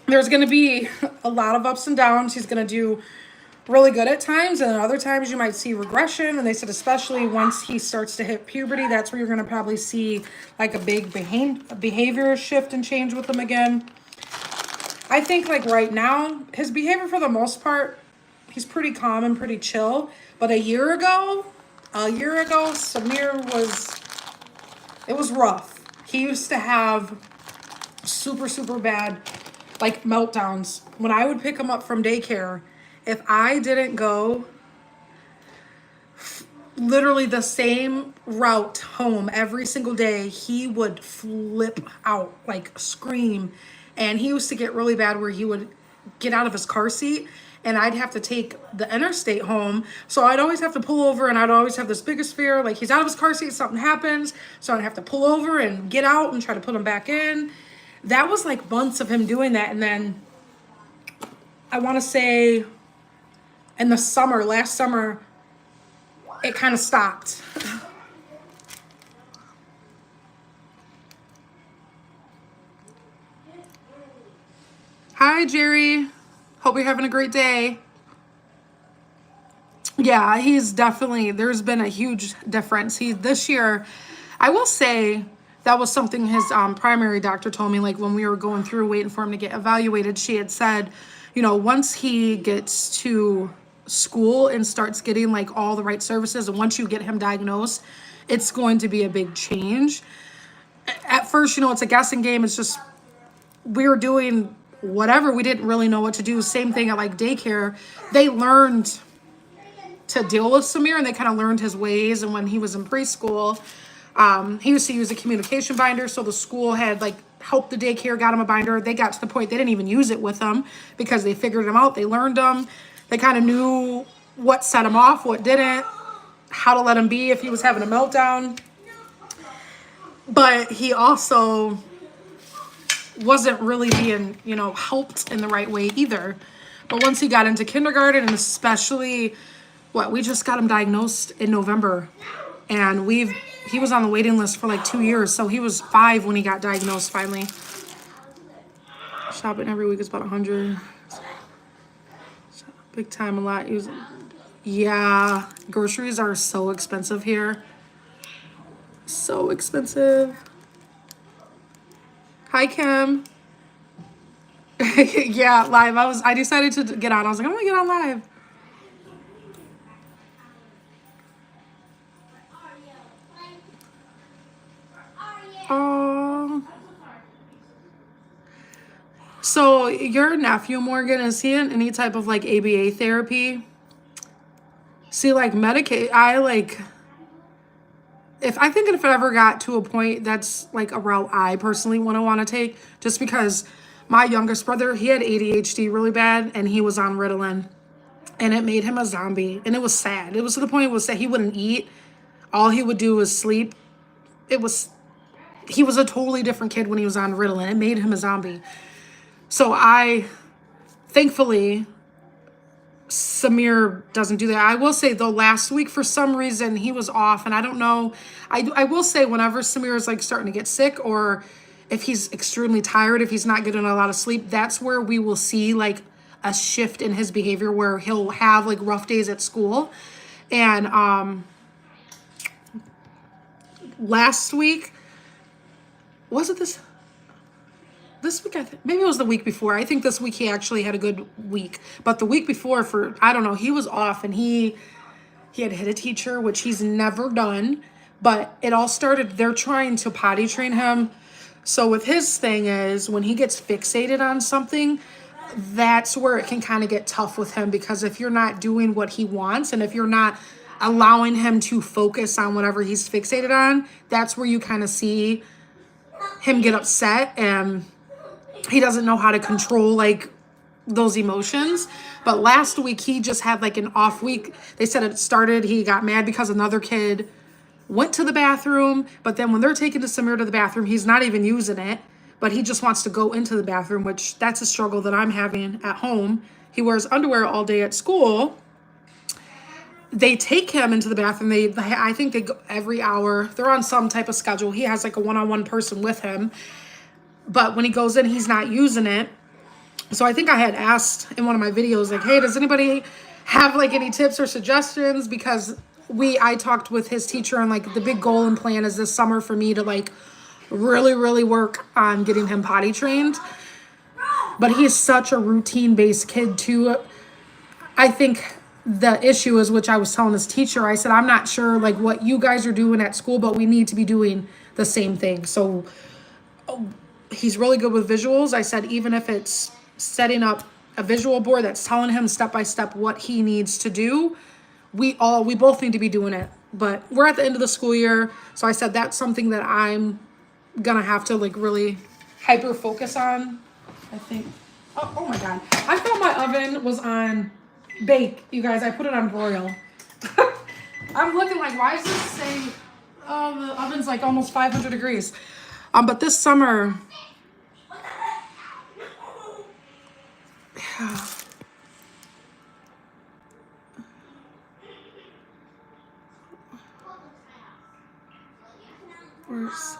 there's gonna be a lot of ups and downs. He's gonna do really good at times, and then other times you might see regression. And they said especially once he starts to hit puberty, that's where you're going to probably see like a big behavior shift and change with him again. I think like right now his behavior for the most part, he's pretty calm and pretty chill. But a year ago Samir was rough. He used to have super bad like meltdowns when I would pick him up from daycare. If I didn't go literally the same route home every single day, he would flip out, like scream. And he used to get really bad where he would get out of his car seat and I'd have to take the interstate home. So I'd always have to pull over, and I'd always have this biggest fear, like he's out of his car seat, something happens. So I'd have to pull over and get out and try to put him back in. That was like months of him doing that. And then I want to say in the summer, last summer, it kind of stopped. Hi, Jerry. Hope you're having a great day. Yeah, he's definitely, there's been a huge difference. This year, I will say that was something his primary doctor told me, like when we were going through waiting for him to get evaluated, she had said, you know, once he gets to school and starts getting like all the right services, and once you get him diagnosed, it's going to be a big change. At first, you know, it's a guessing game. It's just we were doing whatever. We didn't really know what to do. Same thing at like daycare. They learned to deal with Samir, and they kind of learned his ways. And when he was in preschool, he used to use a communication binder, so the school had like helped the daycare, got him a binder. They got to the point they didn't even use it with him because they figured him out. They learned him. They kind of knew what set him off, what didn't, how to let him be if he was having a meltdown. But he also wasn't really being, you know, helped in the right way either. But once he got into kindergarten, and especially we just got him diagnosed in November, and he was on the waiting list for like 2 years. So he was 5 when he got diagnosed finally. Shopping every week is about 100. Big time, a lot. Yeah, groceries are so expensive here. So expensive. Hi, Kim. Yeah, live. I decided to get on. I was like, I'm gonna get on live. Oh. So your nephew, Morgan, is he in any type of like ABA therapy? See, like Medicaid, if it ever got to a point, that's like a route I personally wouldn't want to take, just because my youngest brother, he had ADHD really bad, and he was on Ritalin, and it made him a zombie, and it was sad. It was to the point that he wouldn't eat. All he would do was sleep. He was a totally different kid when he was on Ritalin. It made him a zombie. So thankfully, Samir doesn't do that. I will say though, last week for some reason he was off, and I don't know. I will say whenever Samir is like starting to get sick, or if he's extremely tired, if he's not getting a lot of sleep, that's where we will see like a shift in his behavior, where he'll have like rough days at school. And last week, was it this week? Maybe it was the week before. I think this week he actually had a good week, but the week before, I don't know, he was off, and he had hit a teacher, which he's never done. But it all started, they're trying to potty train him. So with his thing is, when he gets fixated on something, that's where it can kind of get tough with him, because if you're not doing what he wants, and if you're not allowing him to focus on whatever he's fixated on, that's where you kind of see him get upset, and he doesn't know how to control like those emotions. But last week he just had like an off week. They said it started, he got mad because another kid went to the bathroom, but then when they're taking Samir to the bathroom, he's not even using it, but he just wants to go into the bathroom, which that's a struggle that I'm having at home. He wears underwear all day at school. They take him into the bathroom. I think they go every hour. They're on some type of schedule. He has like a one-on-one person with him. But when he goes in, he's not using it. So I think I had asked in one of my videos, like, hey, does anybody have like any tips or suggestions? Because I talked with his teacher, and like the big goal and plan is this summer for me to like really, really work on getting him potty trained. But he's such a routine-based kid too. I think the issue is, which I was telling his teacher, I said, I'm not sure like what you guys are doing at school, but we need to be doing the same thing. So he's really good with visuals. I said, even if it's setting up a visual board that's telling him step by step what he needs to do, we both need to be doing it. But we're at the end of the school year, so I said that's something that I'm gonna have to like really hyper focus on. I think, oh my god, I thought my oven was on bake, you guys. I put it on broil. I'm looking like, why is this saying, oh, the oven's like almost 500 degrees. But this summer, where's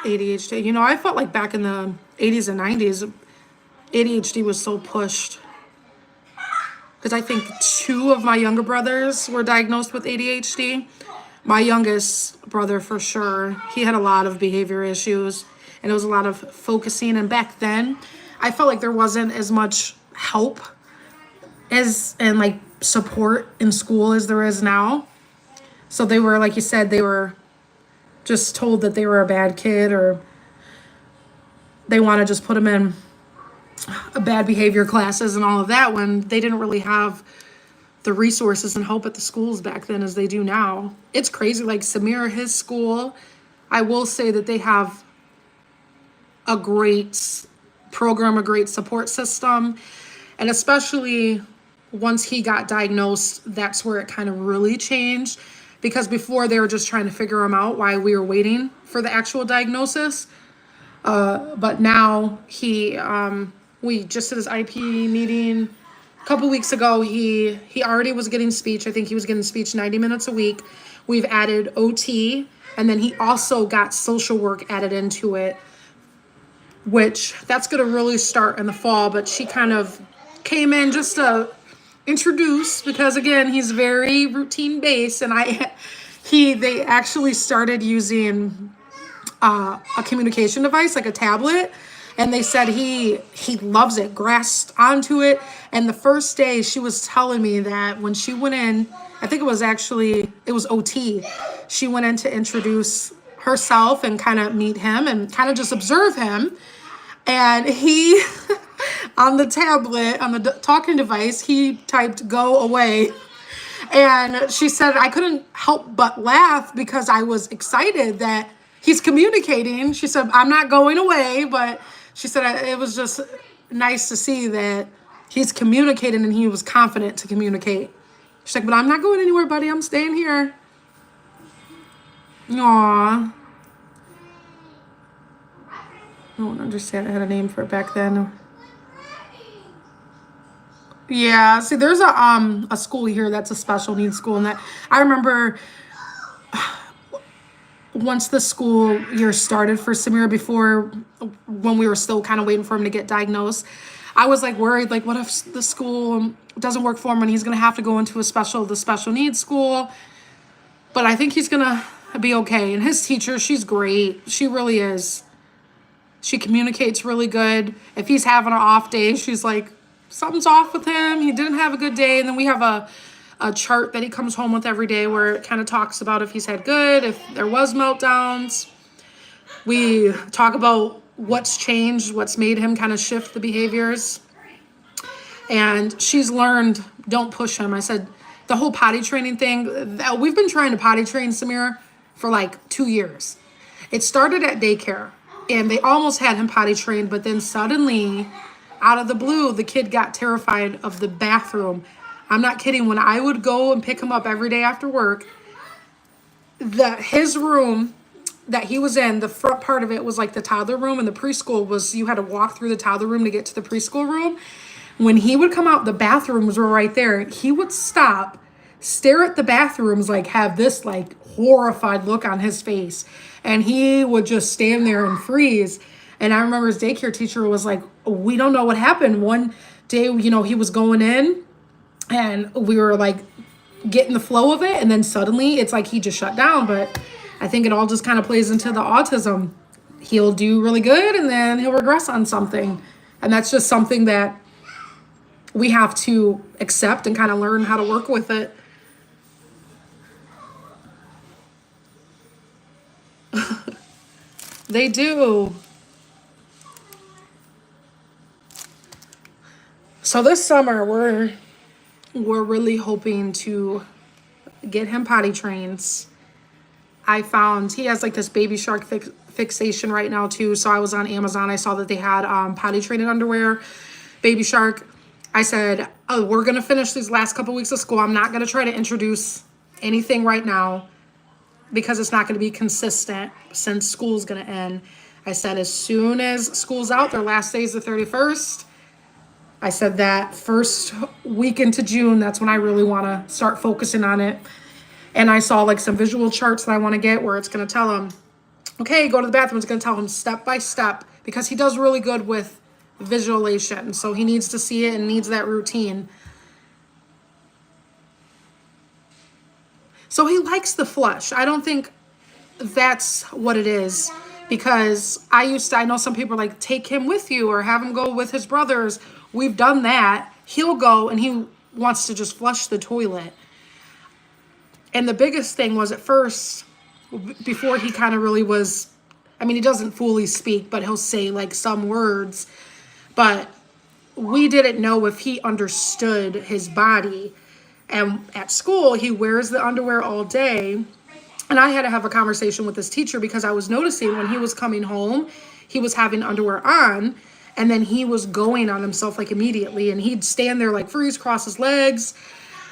ADHD? You know, I felt like back in the 80s and 90s, ADHD was so pushed. Because I think 2 of my younger brothers were diagnosed with ADHD. My youngest brother, for sure, he had a lot of behavior issues, and it was a lot of focusing. And back then, I felt like there wasn't as much help and like support in school as there is now. So they were, like you said, they were just told that they were a bad kid, or they want to just put them in bad behavior classes and all of that when they didn't really have the resources and help at the schools back then as they do now. It's crazy. Like Samir, his school, I will say that they have a great program, a great support system. And especially once he got diagnosed, that's where it kind of really changed. Because before they were just trying to figure him out while we were waiting for the actual diagnosis. But now we just did his IP meeting a couple weeks ago. He already was getting speech. I think he was getting speech 90 minutes a week. We've added OT, and then he also got social work added into it, which that's going to really start in the fall. But she kind of came in just to introduce, because again, he's very routine based, and they actually started using a communication device, like a tablet, and they said he loves it, grasped onto it. And the first day she was telling me that when she went in, I think it was OT, she went in to introduce herself and kind of meet him and kind of just observe him. And he on the tablet, on the talking device, he typed "go away." And she said, I couldn't help but laugh because I was excited that he's communicating. She said, I'm not going away, but she said it was just nice to see that he's communicating and he was confident to communicate. She's like, but I'm not going anywhere, buddy. I'm staying here. Aww. I don't understand. I had a name for it back then. Yeah, see, there's a school here that's a special needs school, and that I remember once the school year started for Samir, before, when we were still kind of waiting for him to get diagnosed, I was like worried, like, what if the school doesn't work for him and he's gonna have to go into the special needs school? But I think he's gonna be okay. And his teacher, she's great. She really is. She communicates really good. If he's having an off day, she's like, something's off with him. He didn't have a good day. And then we have a chart that he comes home with every day where it kind of talks about if he's had good, if there was meltdowns. We talk about what's changed, what's made him kind of shift the behaviors. And she's learned, don't push him. I said, the whole potty training thing, we've been trying to potty train Samir for like 2 years. It started at daycare, and they almost had him potty trained, but then suddenly, out of the blue, the kid got terrified of the bathroom. I'm not kidding. When I would go and pick him up every day after work, his room that he was in, the front part of it was like the toddler room, and the preschool was, you had to walk through the toddler room to get to the preschool room. When he would come out, the bathrooms were right there. He would stop, stare at the bathrooms, like have this like horrified look on his face. And he would just stand there and freeze. And I remember his daycare teacher was like, we don't know what happened. One day, he was going in and we were like getting the flow of it. And then suddenly it's like he just shut down. But I think it all just kind of plays into the autism. He'll do really good and then he'll regress on something. And that's just something that we have to accept and kind of learn how to work with it. They do. So this summer, we're really hoping to get him potty trained. I found he has like this baby shark fixation right now too. So I was on Amazon. I saw that they had potty training underwear, baby shark. I said, oh, we're going to finish these last couple weeks of school. I'm not going to try to introduce anything right now because it's not going to be consistent since school's going to end. I said, as soon as school's out, their last day is the 31st. I said that first week into June, that's when I really want to start focusing on it. And I saw like some visual charts that I want to get where it's going to tell him, okay, go to the bathroom. It's going to tell him step by step, because he does really good with visualization. So he needs to see it and needs that routine. So he likes the flush. I don't think that's what it is, because I know some people are like, take him with you or have him go with his brothers. We've done that. He'll go and he wants to just flush the toilet. And the biggest thing was at first, before he kind of really was, I mean, he doesn't fully speak, but he'll say like some words. But we didn't know if he understood his body. And at school, he wears the underwear all day. And I had to have a conversation with this teacher because I was noticing when he was coming home, he was having underwear on, and then he was going on himself like immediately. And he'd stand there like freeze, cross his legs,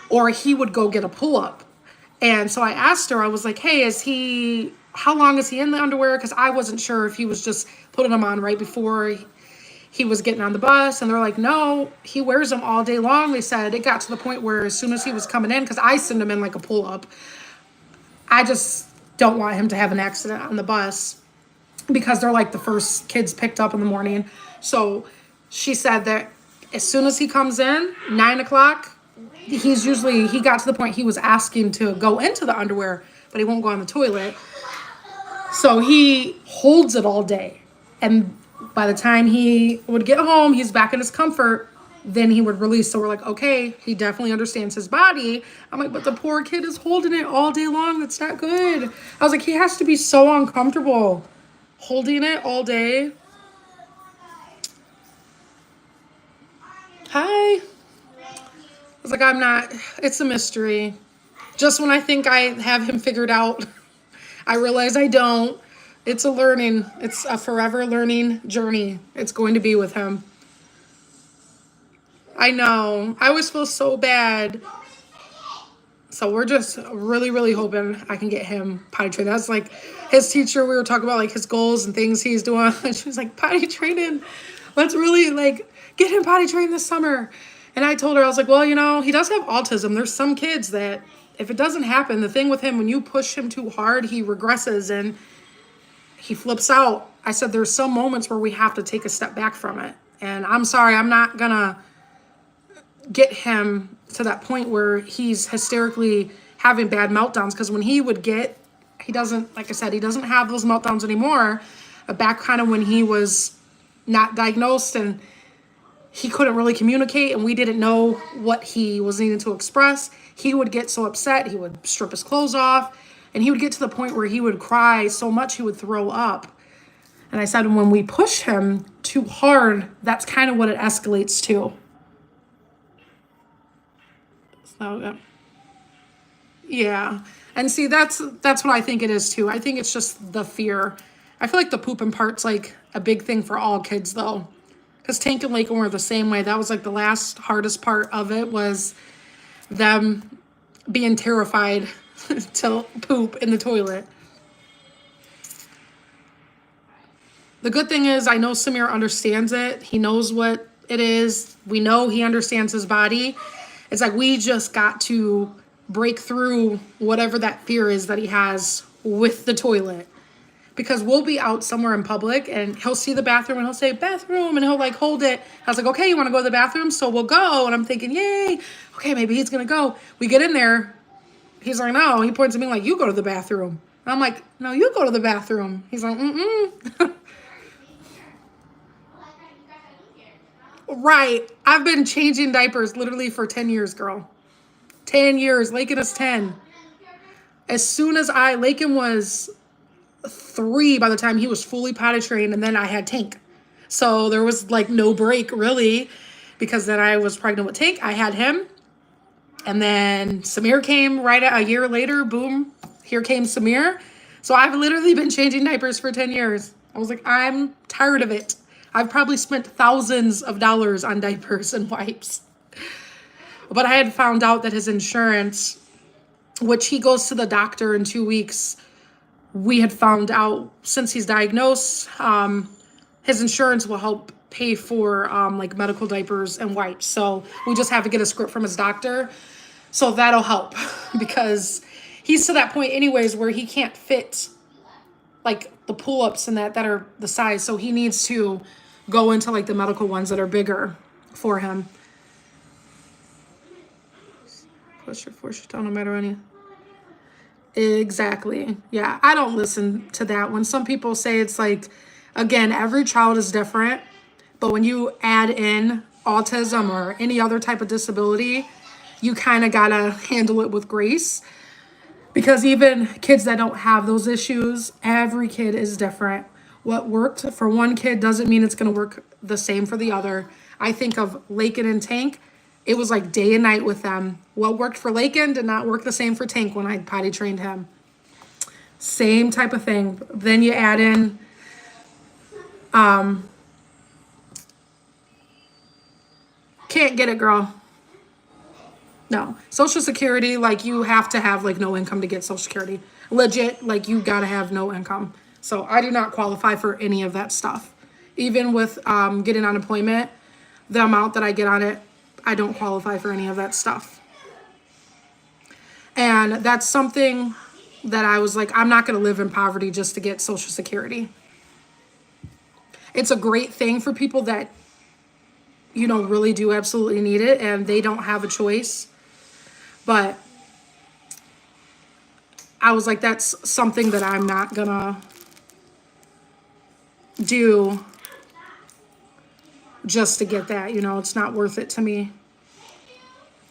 or he would go get a pull up. And so I asked her, I was like, hey, how long is he in the underwear? Because I wasn't sure if he was just putting them on right before he was getting on the bus. And they're like, no, he wears them all day long. They said it got to the point where as soon as he was coming in, because I send him in like a pull up, I just don't want him to have an accident on the bus because they're like the first kids picked up in the morning. So she said that as soon as he comes in, 9 o'clock, he got to the point he was asking to go into the underwear, but he won't go on the toilet. So he holds it all day. And by the time he would get home, he's back in his comfort, then he would release. So we're like, okay, he definitely understands his body. I'm like, but the poor kid is holding it all day long. That's not good. I was like, he has to be so uncomfortable holding it all day. Hi. I was like, it's a mystery. Just when I think I have him figured out, I realize I don't. It's a forever learning journey. It's going to be with him. I know. I always feel so bad. So we're just really, really hoping I can get him potty trained. That's like his teacher. We were talking about like his goals and things he's doing. And she was like, potty training. Let's really like get him potty trained this summer. And I told her, I was like, well, he does have autism. There's some kids that if it doesn't happen, the thing with him, when you push him too hard, he regresses and he flips out. I said, there's some moments where we have to take a step back from it. And I'm sorry, I'm not gonna get him to that point where he's hysterically having bad meltdowns. Because when he doesn't, like I said, he doesn't have those meltdowns anymore. Back kind of when he was not diagnosed and he couldn't really communicate and we didn't know what he was needing to express, he would get so upset, he would strip his clothes off, and he would get to the point where he would cry so much he would throw up. And I said, when we push him too hard, that's kind of what it escalates to. So, yeah. And see, that's what I think it is too. I think it's just the fear. I feel like the pooping part's like a big thing for all kids though. Because Tank and Lakeland were the same way. That was like the last hardest part of it, was them being terrified to poop in the toilet. The good thing is I know Samir understands it. He knows what it is. We know he understands his body. It's like we just got to break through whatever that fear is that he has with the toilet. Because we'll be out somewhere in public and he'll see the bathroom and he'll say, bathroom, and he'll like hold it. I was like, okay, you want to go to the bathroom? So we'll go. And I'm thinking, yay, okay, maybe he's going to go. We get in there. He's like, no. He points at me like, you go to the bathroom. And I'm like, no, you go to the bathroom. He's like, mm-mm. Right. I've been changing diapers literally for 10 years, girl. 10 years. Lakin is 10. As soon as Lakin was 3 by the time he was fully potty trained, and then I had Tank. So there was like no break really, because then I was pregnant with Tank. I had him. And then Samir came right a year later. Boom. Here came Samir. So I've literally been changing diapers for 10 years. I was like, I'm tired of it. I've probably spent thousands of dollars on diapers and wipes. But I had found out that his insurance, which he goes to the doctor in 2 weeks, we had found out since he's diagnosed, his insurance will help pay for like medical diapers and wipes. So we just have to get a script from his doctor. So that'll help because he's to that point anyways where he can't fit like the pull-ups and that are the size. So he needs to go into like the medical ones that are bigger for him. Push or force your tongue, no matter any. Exactly. Yeah, I don't listen to that. When some people say it's like, again, every child is different. But when you add in autism or any other type of disability, you kind of got to handle it with grace. Because even kids that don't have those issues, every kid is different. What worked for one kid doesn't mean it's going to work the same for the other. I think of Lakin and Tank. It was like day and night with them. What worked for Lakin did not work the same for Tank when I potty trained him. Same type of thing. Then you add in can't get it, girl. No. Social Security, like you have to have like no income to get Social Security. Legit, like you gotta have no income. So I do not qualify for any of that stuff. Even with getting unemployment, the amount that I get on it, I don't qualify for any of that stuff. And that's something that I was like, I'm not gonna live in poverty just to get Social Security. It's a great thing for people that, you know, really do absolutely need it and they don't have a choice. But I was like, that's something that I'm not gonna do just to get that. You know, it's not worth it to me.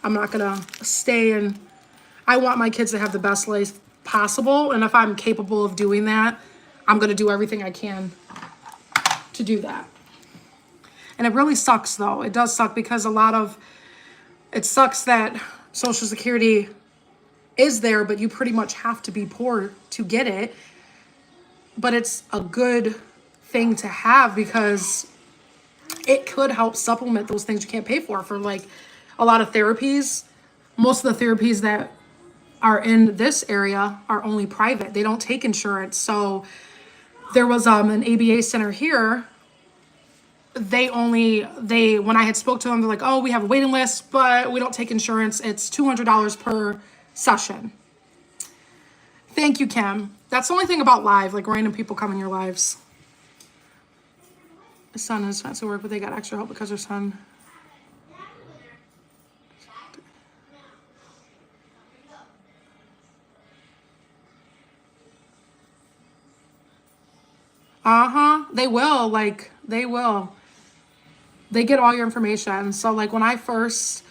I'm not gonna stay and I want my kids to have the best life possible. And if I'm capable of doing that, I'm gonna do everything I can to do that. And it really sucks though. It does suck because it sucks that Social Security is there, but you pretty much have to be poor to get it. But it's a good thing to have because it could help supplement those things you can't pay for like a lot of therapies. Most of the therapies that are in this area are only private. They don't take insurance. So there was an ABA center here. When I had spoke to them, they're like, oh, we have a waiting list, but we don't take insurance. It's $200 per session. Thank you, Kim. That's the only thing about live, like random people come in your lives. His son is fancy work, but they got extra help because their son. They will, like, they will. They get all your information. So like when I first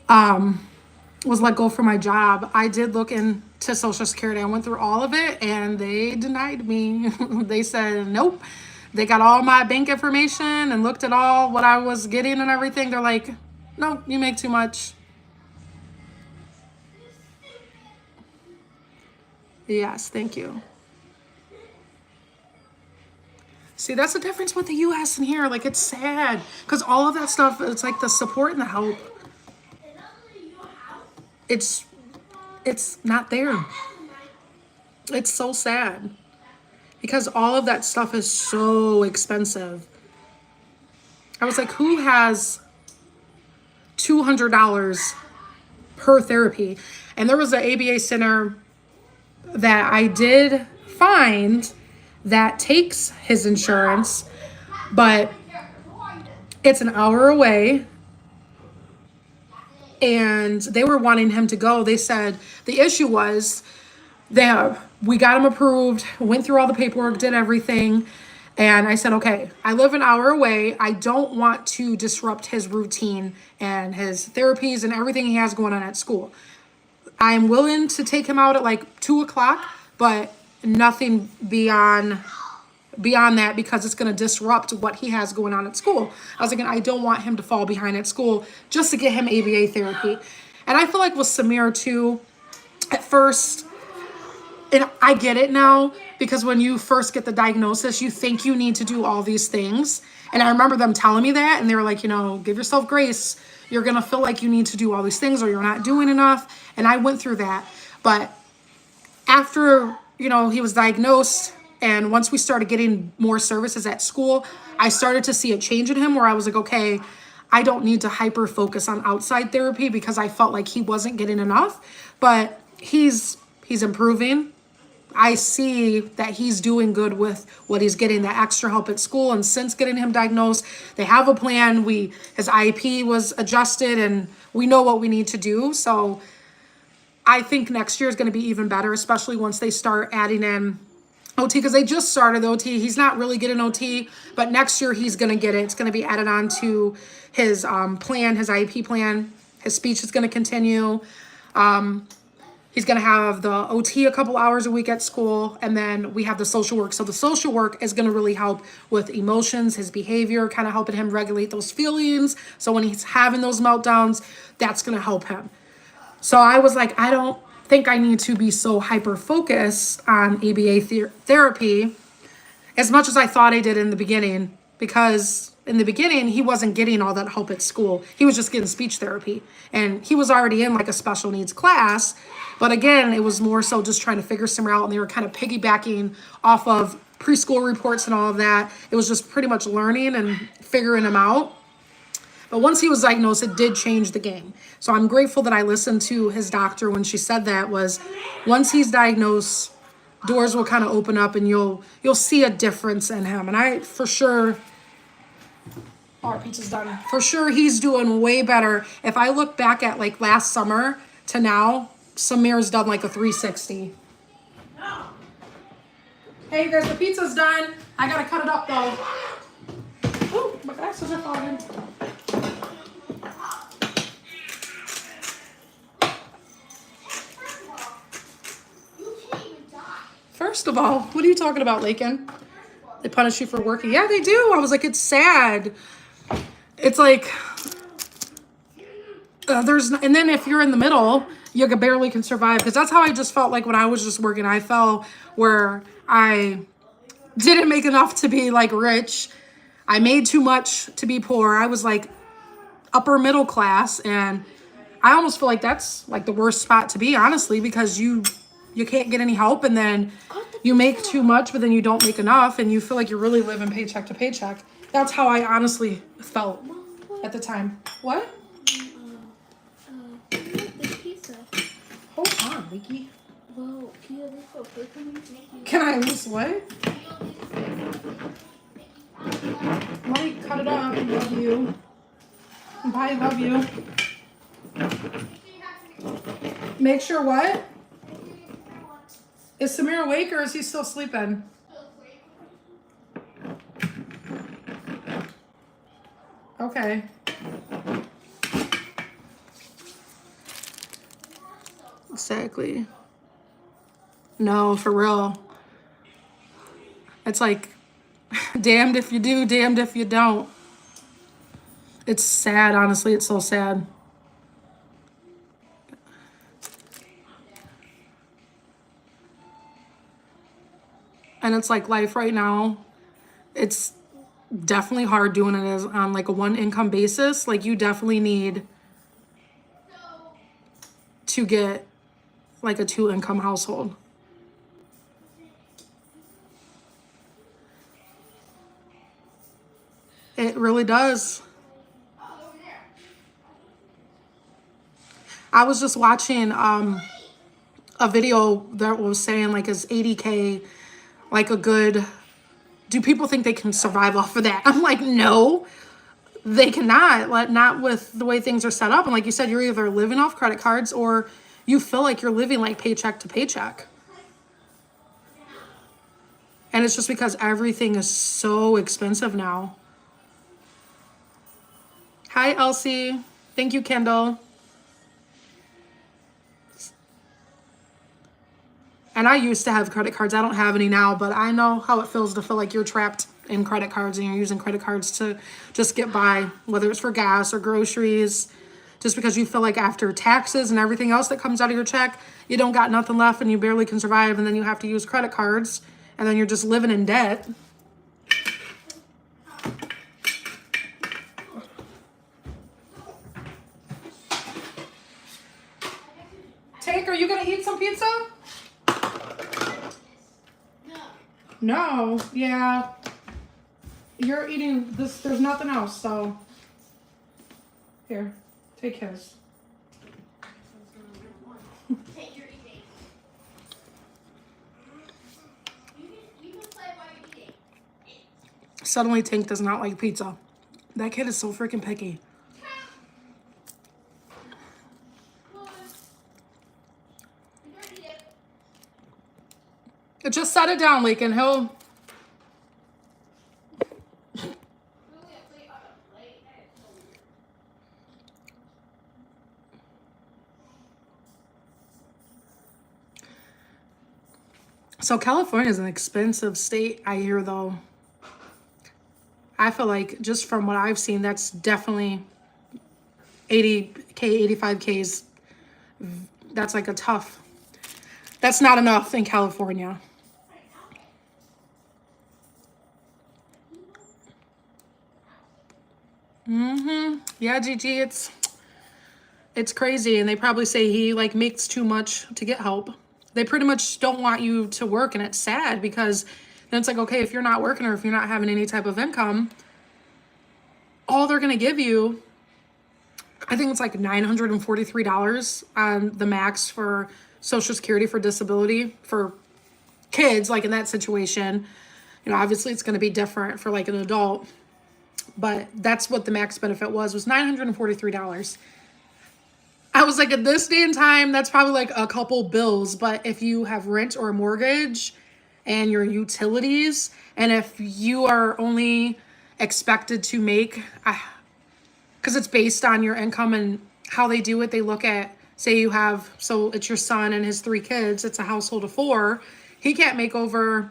was let go from my job, I did look into Social Security. I went through all of it and they denied me. They said, nope. They got all my bank information and looked at all what I was getting and everything. They're like, no, you make too much. Yes, thank you. See, that's the difference with the US and here. Like, it's sad because all of that stuff, it's like the support and the help. It's not there. It's so sad because all of that stuff is so expensive. I was like, who has $200 per therapy? And there was an ABA center that I did find that takes his insurance, but it's an hour away. And they were wanting him to go. They said the issue was we got him approved, went through all the paperwork, did everything. And I said, okay, I live an hour away. I don't want to disrupt his routine and his therapies and everything he has going on at school. I'm willing to take him out at like 2:00, but nothing beyond that because it's going to disrupt what he has going on at school. I was like, I don't want him to fall behind at school just to get him ABA therapy. And I feel like with Samir too, at first, and I get it now, because when you first get the diagnosis, you think you need to do all these things. And I remember them telling me that, and they were like, you know, give yourself grace. You're going to feel like you need to do all these things or you're not doing enough. And I went through that. But after, you know, he was diagnosed, and once we started getting more services at school, I started to see a change in him where I was like, okay, I don't need to hyper focus on outside therapy because I felt like he wasn't getting enough, but he's improving. I see that he's doing good with what he's getting, that extra help at school. And since getting him diagnosed, they have a plan. His IEP was adjusted and we know what we need to do. So I think next year is going to be even better, especially once they start adding in OT, because they just started the OT. He's not really getting OT, but next year he's going to get it. It's going to be added on to his plan, his IEP plan. His speech is going to continue. He's going to have the OT a couple hours a week at school, and then we have the social work. So the social work is going to really help with emotions, his behavior, kind of helping him regulate those feelings. So when he's having those meltdowns, that's going to help him. So I was like, I don't think I need to be so hyper-focused on ABA therapy as much as I thought I did in the beginning, because in the beginning, he wasn't getting all that help at school. He was just getting speech therapy, and he was already in like a special needs class. But again, it was more so just trying to figure Samir out, and they were kind of piggybacking off of preschool reports and all of that. It was just pretty much learning and figuring him out. But once he was diagnosed, it did change the game. So I'm grateful that I listened to his doctor when she said that, was once he's diagnosed, doors will kind of open up and you'll see a difference in him. And I, for sure, our pizza's done. For sure, he's doing way better. If I look back at like last summer to now, Samir's done like a 360. Hey guys, the pizza's done. I gotta cut it up though. Oh, my glasses are falling. First of all, what are you talking about, Lakin? They punish you for working. Yeah, they do. I was like, it's sad. It's like, and then if you're in the middle, you barely can survive. Because that's how I just felt like when I was just working. I felt where I didn't make enough to be like rich. I made too much to be poor. I was like upper middle class. And I almost feel like that's like the worst spot to be, honestly, because you can't get any help, and then you make too much, but then you don't make enough, and you feel like you're really living paycheck to paycheck. That's how I honestly felt at the time. What? This pizza. Hold on, Vicky. Whoa, Can I at least what? Let me cut it up. I love you. Bye, love you. Make sure what? Is Samir awake or is he still sleeping? Okay. Exactly. No, for real. It's like, damned if you do, damned if you don't. It's sad, honestly. It's so sad. And it's like life right now, it's definitely hard doing it as on like a one income basis. Like you definitely need to get like a 2-income household. It really does. I was just watching a video that was saying like, is 80K like a good, do people think they can survive off of that? I'm like, no, they cannot. Like, not with the way things are set up. And like you said, you're either living off credit cards or you feel like you're living like paycheck to paycheck. And it's just because everything is so expensive now. Hi, Elsie. Thank you, Kendall. And I used to have credit cards. I don't have any now, but I know how it feels to feel like you're trapped in credit cards and you're using credit cards to just get by, whether it's for gas or groceries, just because you feel like after taxes and everything else that comes out of your check, you don't got nothing left and you barely can survive, and then you have to use credit cards and then you're just living in debt. Take, are you gonna eat some pizza? No, yeah. You're eating this, there's nothing else, so. Here, take his. Take your eating. You can play while you're eating. Suddenly Tank does not like pizza. That kid is so freaking picky. Just set it down, Lakin. He'll. So California is an expensive state, I hear, though. I feel like just from what I've seen, that's definitely 80K, 85Ks. That's like a tough, that's not enough in California. Yeah, Gigi, it's crazy. And they probably say he like makes too much to get help. They pretty much don't want you to work, and it's sad because then it's like, okay, if you're not working or if you're not having any type of income, all they're gonna give you, I think it's like $943 on the max for Social Security for disability for kids, like in that situation. You know, obviously it's gonna be different for like an adult, but that's what the max benefit was $943. I was like, at this day and time, that's probably like a couple bills. But if you have rent or a mortgage and your utilities, and if you are only expected to make, because it's based on your income and how they do it, they look at, say you have, so it's your son and his 3 kids, it's a household of 4. He can't make over,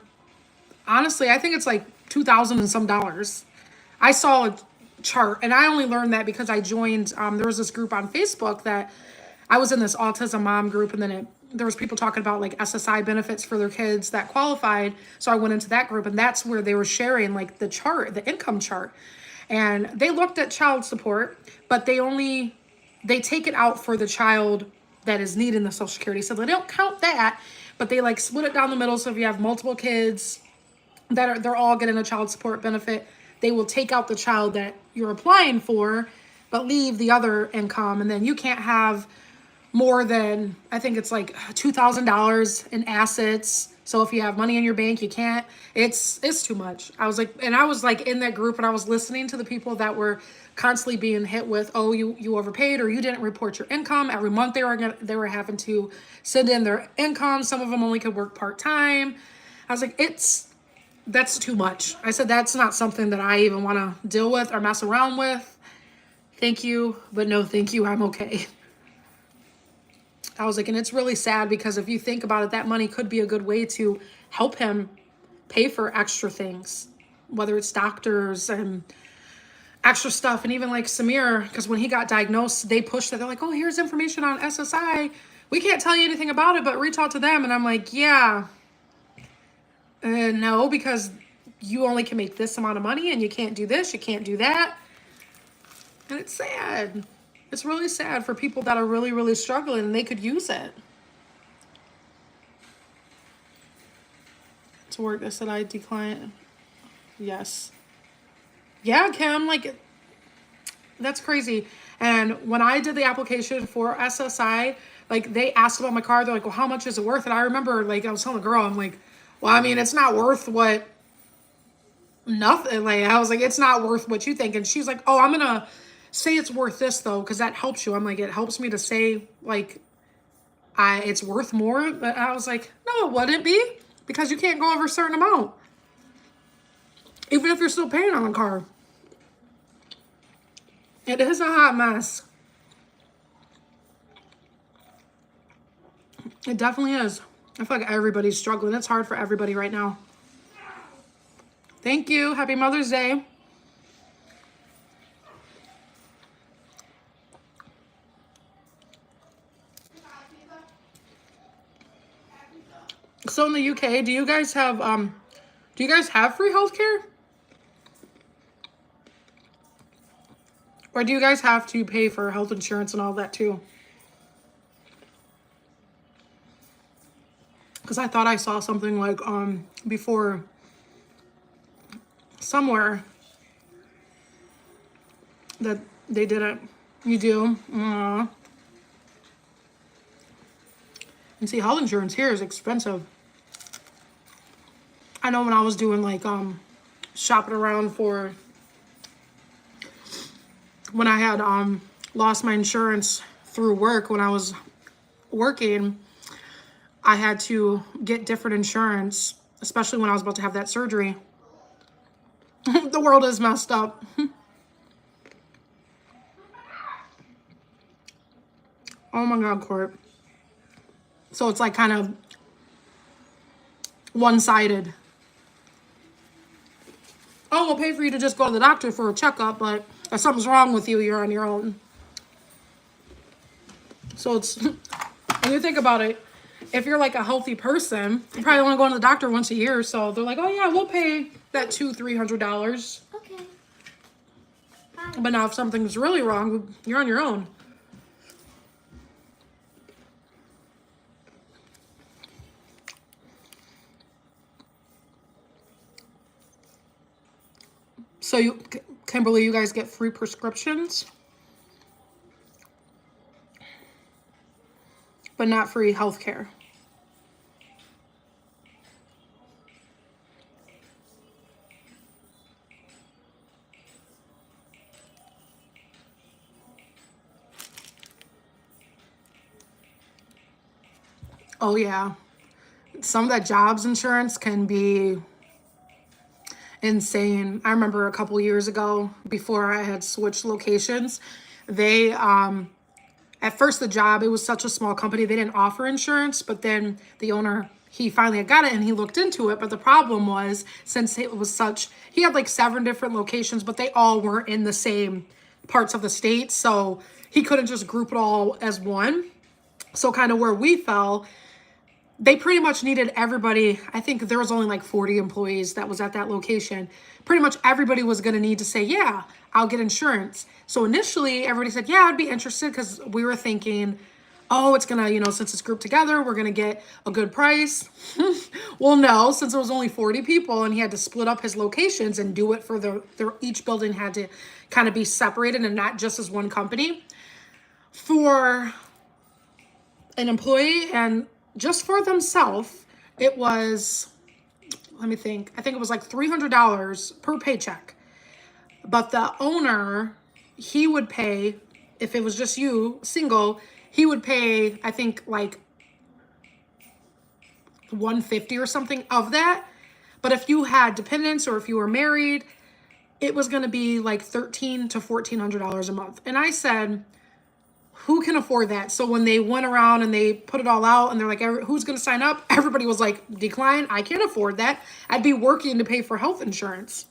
honestly, I think it's like 2,000 and some dollars. I saw a chart, and I only learned that because I joined, there was this group on Facebook that I was in, this autism mom group, and then there was people talking about like SSI benefits for their kids that qualified. So I went into that group, and that's where they were sharing like the chart, the income chart. And they looked at child support, but they take it out for the child that is needing the Social Security. So they don't count that, but they like split it down the middle. So if you have multiple kids they're all getting a child support benefit, they will take out the child that you're applying for, but leave the other income. And then you can't have more than, I think it's like $2,000 in assets. So if you have money in your bank, you can't. It's too much. I was like in that group, and I was listening to the people that were constantly being hit with, oh, you overpaid, or you didn't report your income. Every month they were having to send in their income. Some of them only could work part-time. I was like, that's too much. I said, that's not something that I even want to deal with or mess around with. Thank you, but no thank you. I'm okay. I was like, and it's really sad because if you think about it, that money could be a good way to help him pay for extra things, whether it's doctors and extra stuff. And even like Samir, because when he got diagnosed, they pushed it. They're like, oh, here's information on SSI. We can't tell you anything about it, but reach out to them. And I'm like, yeah. No, because you only can make this amount of money and you can't do this, you can't do that. And it's sad. It's really sad for people that are really, really struggling and they could use it. To work, I said I decline. Yes. Yeah, Kim, like, that's crazy. And when I did the application for SSI, like, they asked about my car. They're like, well, how much is it worth? And I remember, like, I was telling a girl, I'm like, well, I mean, it's not worth what, nothing. Like, I was like, it's not worth what you think. And she's like, oh, I'm going to say it's worth this, though, because that helps you. I'm like, it helps me to say, like, it's worth more. But I was like, no, it wouldn't be, because you can't go over a certain amount, even if you're still paying on the car. It is a hot mess. It definitely is. I feel like everybody's struggling. It's hard for everybody right now. Thank you. Happy Mother's Day. So in the UK, do you guys have free healthcare? Or do you guys have to pay for health insurance and all that too? Because I thought I saw something like before somewhere that they didn't. You do? And see, health insurance here is expensive. I know when I was doing like shopping around for when I had lost my insurance through work when I was working, I had to get different insurance, especially when I was about to have that surgery. The world is messed up. Oh my God, Court. So it's like kind of one-sided. Oh, we'll pay for you to just go to the doctor for a checkup, but if something's wrong with you, you're on your own. So it's, when you think about it, if you're like a healthy person, you probably want to go to the doctor once a year. So they're like, oh yeah, we'll pay that $200-300. Okay. But now if something's really wrong, you're on your own. So Kimberly, you guys get free prescriptions, but not free health care. Oh yeah. Some of that jobs insurance can be insane. I remember a couple years ago, before I had switched locations, they at first the job, it was such a small company, they didn't offer insurance, but then the owner, he finally got it and he looked into it. But the problem was, since it was such, he had like 7 different locations, but they all weren't in the same parts of the state, so he couldn't just group it all as one. So kind of where we fell, they pretty much needed everybody. I think there was only like 40 employees that was at that location. Pretty much everybody was going to need to say, yeah, I'll get insurance. So initially everybody said, yeah, I'd be interested, because we were thinking, oh, it's going to, you know, since it's grouped together, we're going to get a good price. Well, no, since it was only 40 people and he had to split up his locations and do it for each building had to kind of be separated and not just as one company. For an employee and just for themselves, it was, let me think, I think it was like $300 per paycheck. But the owner, he would pay, if it was just you, single, he would pay, I think, like $150 or something of that. But if you had dependents or if you were married, it was going to be like $1,300 to $1,400 a month. And I said, who can afford that? So when they went around and they put it all out and they're like, who's going to sign up? Everybody was like, decline. I can't afford that. I'd be working to pay for health insurance.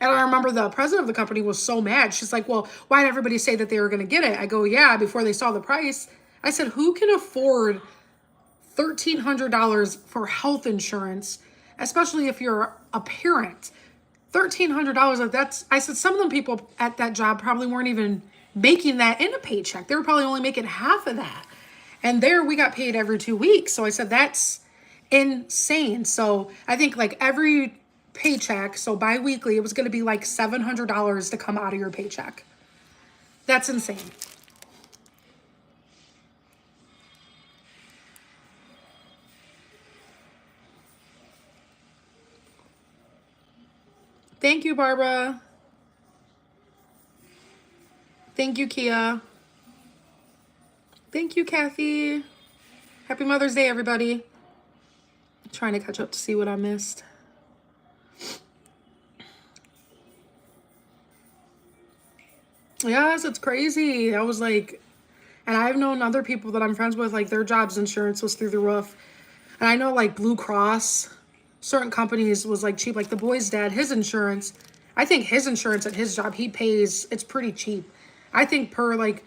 And I remember the president of the company was so mad. She's like, well, why did everybody say that they were going to get it? I go, yeah, before they saw the price. I said, who can afford $1,300 for health insurance, especially if you're a parent? $1,300, like that's, I said, some of them people at that job probably weren't even making that in a paycheck. They were probably only making half of that. And there we got paid every 2 weeks. So I said, that's insane. So I think like every paycheck, so bi-weekly, it was going to be like $700 to come out of your paycheck. That's insane. Thank you, Barbara. Thank you, Kia. Thank you, Kathy. Happy Mother's Day, everybody. I'm trying to catch up to see what I missed. Yes, it's crazy. I was like, and I've known other people that I'm friends with, like their job's insurance was through the roof. And I know like Blue Cross, certain companies was like cheap. Like the boy's dad, his insurance, I think his insurance at his job, he pays, it's pretty cheap. I think per like,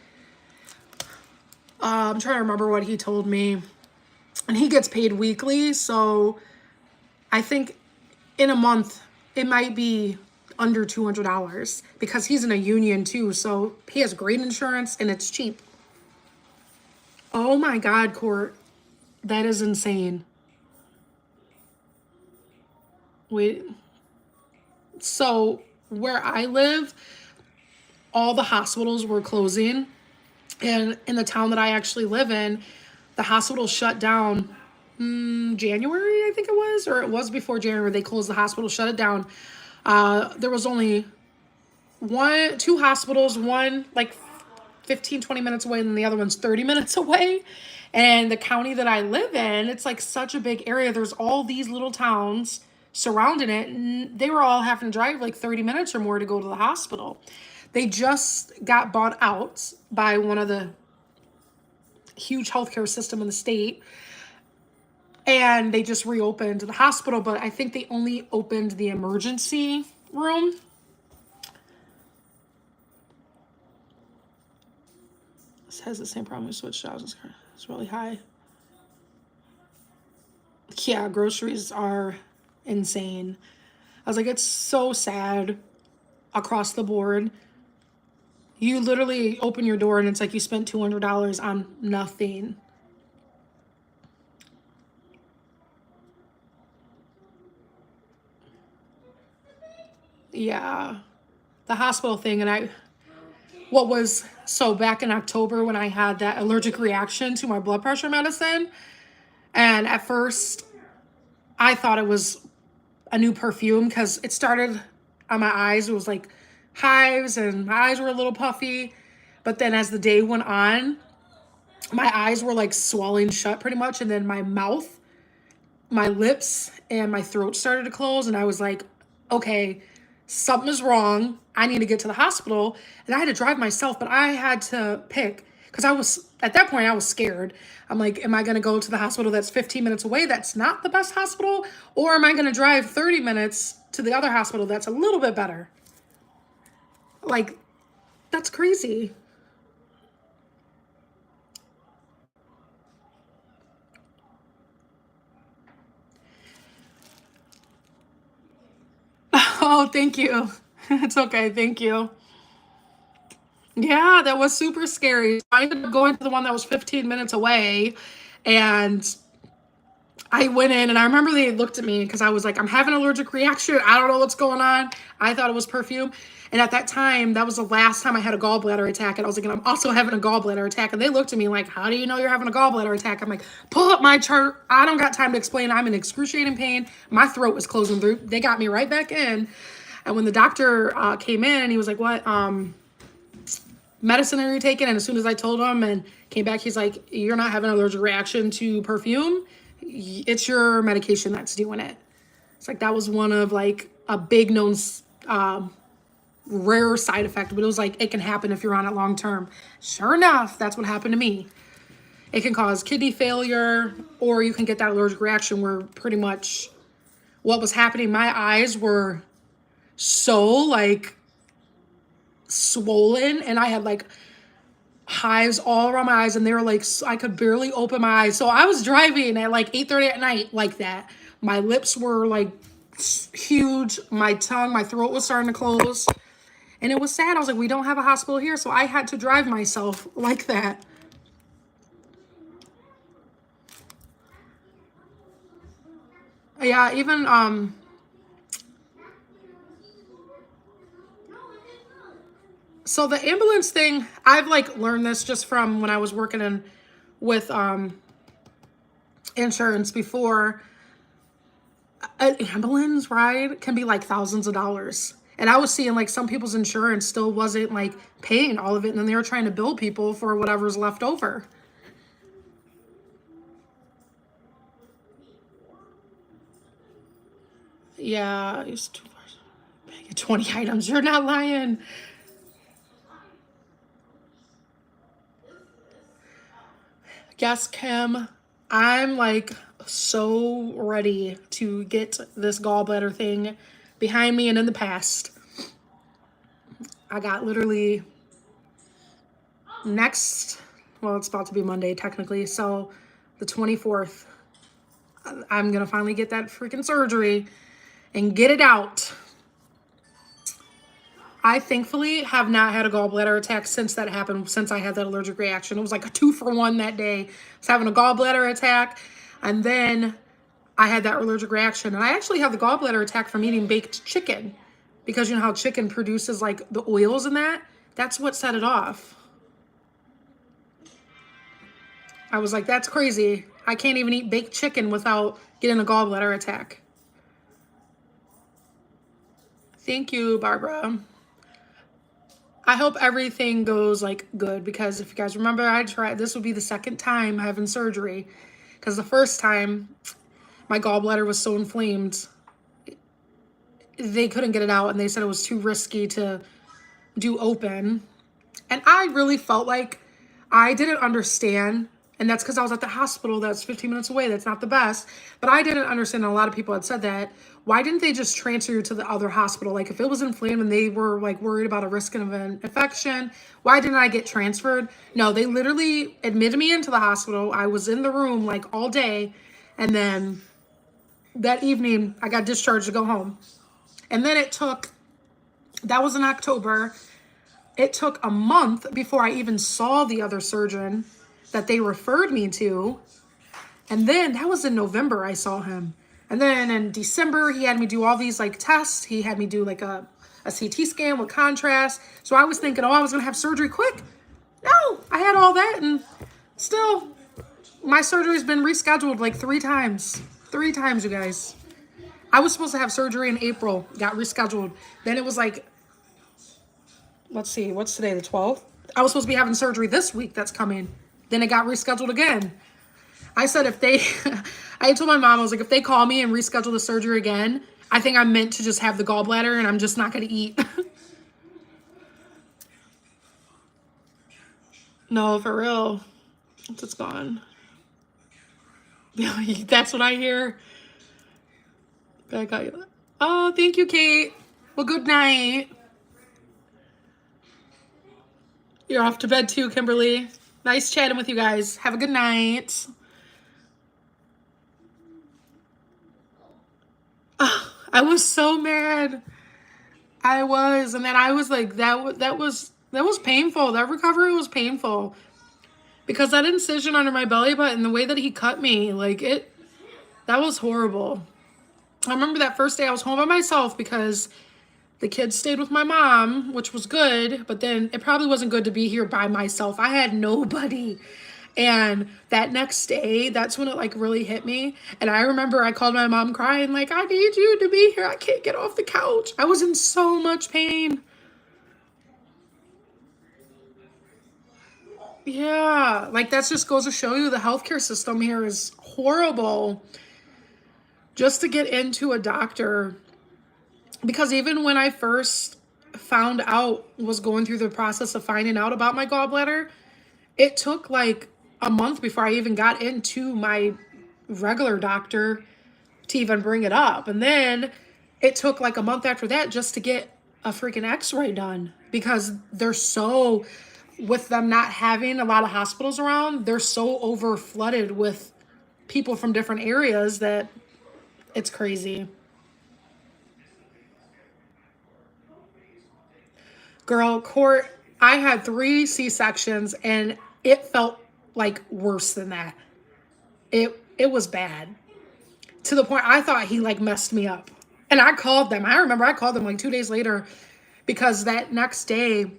I'm trying to remember what he told me. And he gets paid weekly. So I think in a month, it might be under $200 because he's in a union too. So he has great insurance and it's cheap. Oh my God, Court. That is insane. Wait. So where I live, all the hospitals were closing. And in the town that I actually live in, the hospital shut down January, I think it was, or it was before January. They closed the hospital, shut it down. There was only 2 hospitals, one like 15-20 minutes away and the other one's 30 minutes away. And the county that I live in, it's like such a big area. There's all these little towns surrounding it, and they were all having to drive like 30 minutes or more to go to the hospital. They just got bought out by one of the huge healthcare system in the state. and they just reopened the hospital, but I think they only opened the emergency room. This has the same problem. We switched jobs. It's really high. Yeah, groceries are insane. I was like, it's so sad across the board. You literally open your door and it's like you spent $200 on nothing. Yeah, the hospital thing. And what was, so back in October when I had that allergic reaction to my blood pressure medicine, and at first I thought it was a new perfume because it started on my eyes. It was like hives and my eyes were a little puffy. But then as the day went on, my eyes were like swelling shut pretty much. And then my mouth, my lips, and my throat started to close. And I was like, okay, something is wrong. I need to get to the hospital. And I had to drive myself, but I had to pick because at that point, I was scared. I'm like, am I going to go to the hospital that's 15 minutes away? That's not the best hospital. Or am I going to drive 30 minutes to the other hospital that's a little bit better? Like, that's crazy. Oh, thank you. It's okay. Thank you. Yeah, that was super scary. I ended up going to the one that was 15 minutes away, and I went in and I remember they looked at me because I was like, I'm having an allergic reaction. I don't know what's going on. I thought it was perfume. And at that time, that was the last time I had a gallbladder attack. And I was like, and I'm also having a gallbladder attack. And they looked at me like, how do you know you're having a gallbladder attack? I'm like, pull up my chart. I don't got time to explain. I'm in excruciating pain. My throat was closing through. They got me right back in. And when the doctor came in and he was like, what medicine are you taking? And as soon as I told him and came back, he's like, you're not having an allergic reaction to perfume. It's your medication that's doing it. It's like that was one of like a big known rare side effect, but it was like it can happen if you're on it long term. Sure enough, that's what happened to me. It can cause kidney failure, or you can get that allergic reaction where pretty much what was happening, my eyes were so like swollen and I had like hives all around my eyes and they were like, I could barely open my eyes. So I was driving at like 8:30 at night like that. My lips were like huge. My tongue, my throat was starting to close. And it was sad. I was like, we don't have a hospital here. So I had to drive myself like that. Yeah, even so the ambulance thing, I've like learned this just from when I was working in with insurance before. An ambulance ride can be like thousands of dollars. And I was seeing like some people's insurance still wasn't like paying all of it. And then they were trying to bill people for whatever's left over. Yeah, it's 20 items. You're not lying. Yes, Kim. I'm like so ready to get this gallbladder thing behind me and in the past. I got literally next, well, it's about to be Monday technically, so the 24th, I'm gonna finally get that freaking surgery and get it out. I thankfully have not had a gallbladder attack since that happened, since I had that allergic reaction. It was like a 2-for-1 that day. I was having a gallbladder attack, and then I had that allergic reaction. And I actually had the gallbladder attack from eating baked chicken because you know how chicken produces like the oils in that? That's what set it off. I was like, that's crazy. I can't even eat baked chicken without getting a gallbladder attack. Thank you, Barbara. I hope everything goes like good because if you guys remember, this would be the second time having surgery because the first time my gallbladder was so inflamed, they couldn't get it out and they said it was too risky to do open. And I really felt like I didn't understand And that's because I was at the hospital that's 15 minutes away. That's not the best. But I didn't understand. A lot of people had said that. Why didn't they just transfer you to the other hospital? Like if it was inflamed and they were like worried about a risk of an infection, why didn't I get transferred? No, they literally admitted me into the hospital. I was in the room like all day. And then that evening I got discharged to go home. And then that was in October. It took a month before I even saw the other surgeon that they referred me to. And then that was in November I saw him. And then in December, he had me do all these like tests. He had me do like a CT scan with contrast. So I was thinking, oh, I was going to have surgery quick. No, I had all that. And still, my surgery's been rescheduled like 3 times. 3 times, you guys. I was supposed to have surgery in April, got rescheduled. Then it was like, let's see, what's today, the 12th? I was supposed to be having surgery this week that's coming. Then it got rescheduled again. I said I told my mom, I was like, if they call me and reschedule the surgery again, I think I'm meant to just have the gallbladder and I'm just not going to eat. No, for real. It's gone. That's what I hear. Oh, thank you, Kate. Well, good night. You're off to bed too, Kimberly. Nice chatting with you guys. Have a good night. Oh, I was so mad. I was. And then I was like, that was painful. That recovery was painful. Because that incision under my belly button, the way that he cut me, like that was horrible. I remember that first day I was home by myself because the kids stayed with my mom, which was good, but then it probably wasn't good to be here by myself. I had nobody. And that next day, that's when it like really hit me. And I remember I called my mom crying, like, I need you to be here. I can't get off the couch. I was in so much pain. Yeah, like that just goes to show you the healthcare system here is horrible. Just to get into a doctor, because even when I first found out, was going through the process of finding out about my gallbladder, it took like a month before I even got into my regular doctor to even bring it up. And then it took like a month after that just to get a freaking x-ray done, because they're so, with them not having a lot of hospitals around, they're so over flooded with people from different areas that it's crazy. Girl, Court, I had 3 C-sections and it felt like worse than that. It was bad. To the point I thought he like messed me up. And I called them. I remember I called them like 2 days later because that next day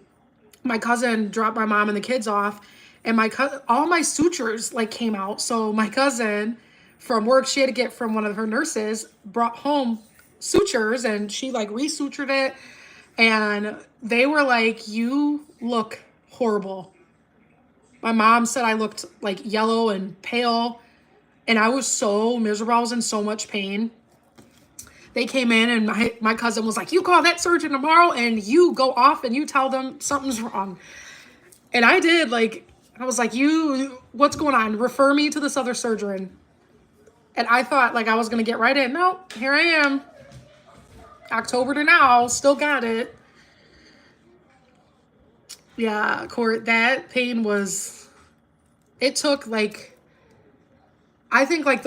my cousin dropped my mom and the kids off, and all my sutures like came out. So my cousin from work, she had to get from one of her nurses, brought home sutures, and she like resutured it. And they were like, you look horrible. My mom said I looked like yellow and pale, and I was so miserable. I was in so much pain. They came in and my cousin was like, you call that surgeon tomorrow and you go off and you tell them something's wrong. And I did. Like, I was like, what's going on? Refer me to this other surgeon. And I thought like I was going to get right in. No, here I am. October to now, still got it. Yeah, Court, that pain was, it took like, I think like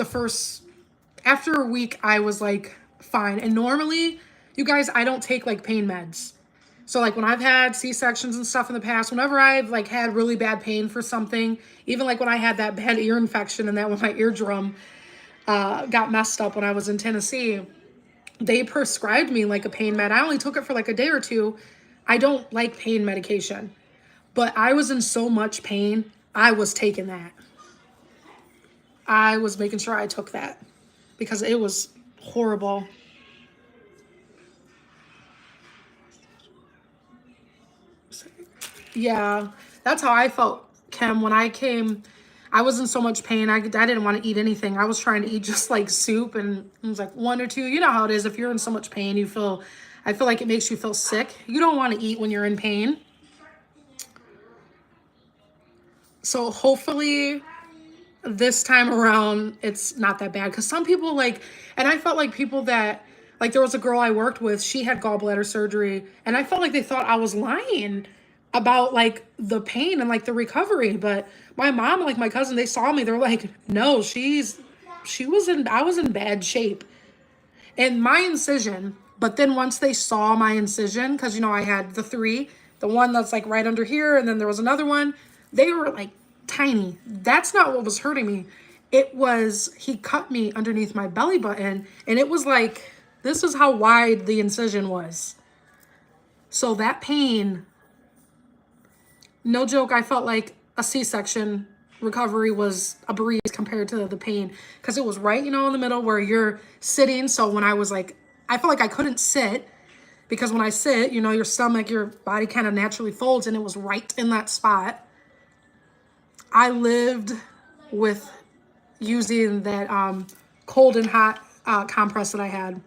after a week, I was like fine. And normally, you guys, I don't take like pain meds. So like when I've had C-sections and stuff in the past, whenever I've like had really bad pain for something, even like when I had that bad ear infection and that when my eardrum got messed up when I was in Tennessee, they prescribed me like a pain med. I only took it for like a day or 2. I don't like pain medication, but I was in so much pain. I was taking that. I was making sure I took that because it was horrible. Yeah, that's how I felt, Kim, when I came. I was in so much pain. I didn't want to eat anything. I was trying to eat just like soup, and it was like 1 or 2. You know how it is. If you're in so much pain, I feel like it makes you feel sick. You don't want to eat when you're in pain. So hopefully this time around, it's not that bad. Because some people like, and I felt like people that, like there was a girl I worked with, she had gallbladder surgery, and I felt like they thought I was lying about like the pain and like the recovery. But my mom, like my cousin, they saw me, they're like, no, I was in bad shape. And my incision, but then once they saw my incision, because you know I had the three, the one that's like right under here, and then there was another one, they were like tiny. That's not what was hurting me. It was, he cut me underneath my belly button, and it was like, this is how wide the incision was. So that pain, no joke, I felt like a C-section recovery was a breeze compared to the pain, because it was right, you know, in the middle where you're sitting. So when I was like, I felt like I couldn't sit, because when I sit, you know, your stomach, your body kind of naturally folds, and it was right in that spot. I lived with using that cold and hot compress that I had.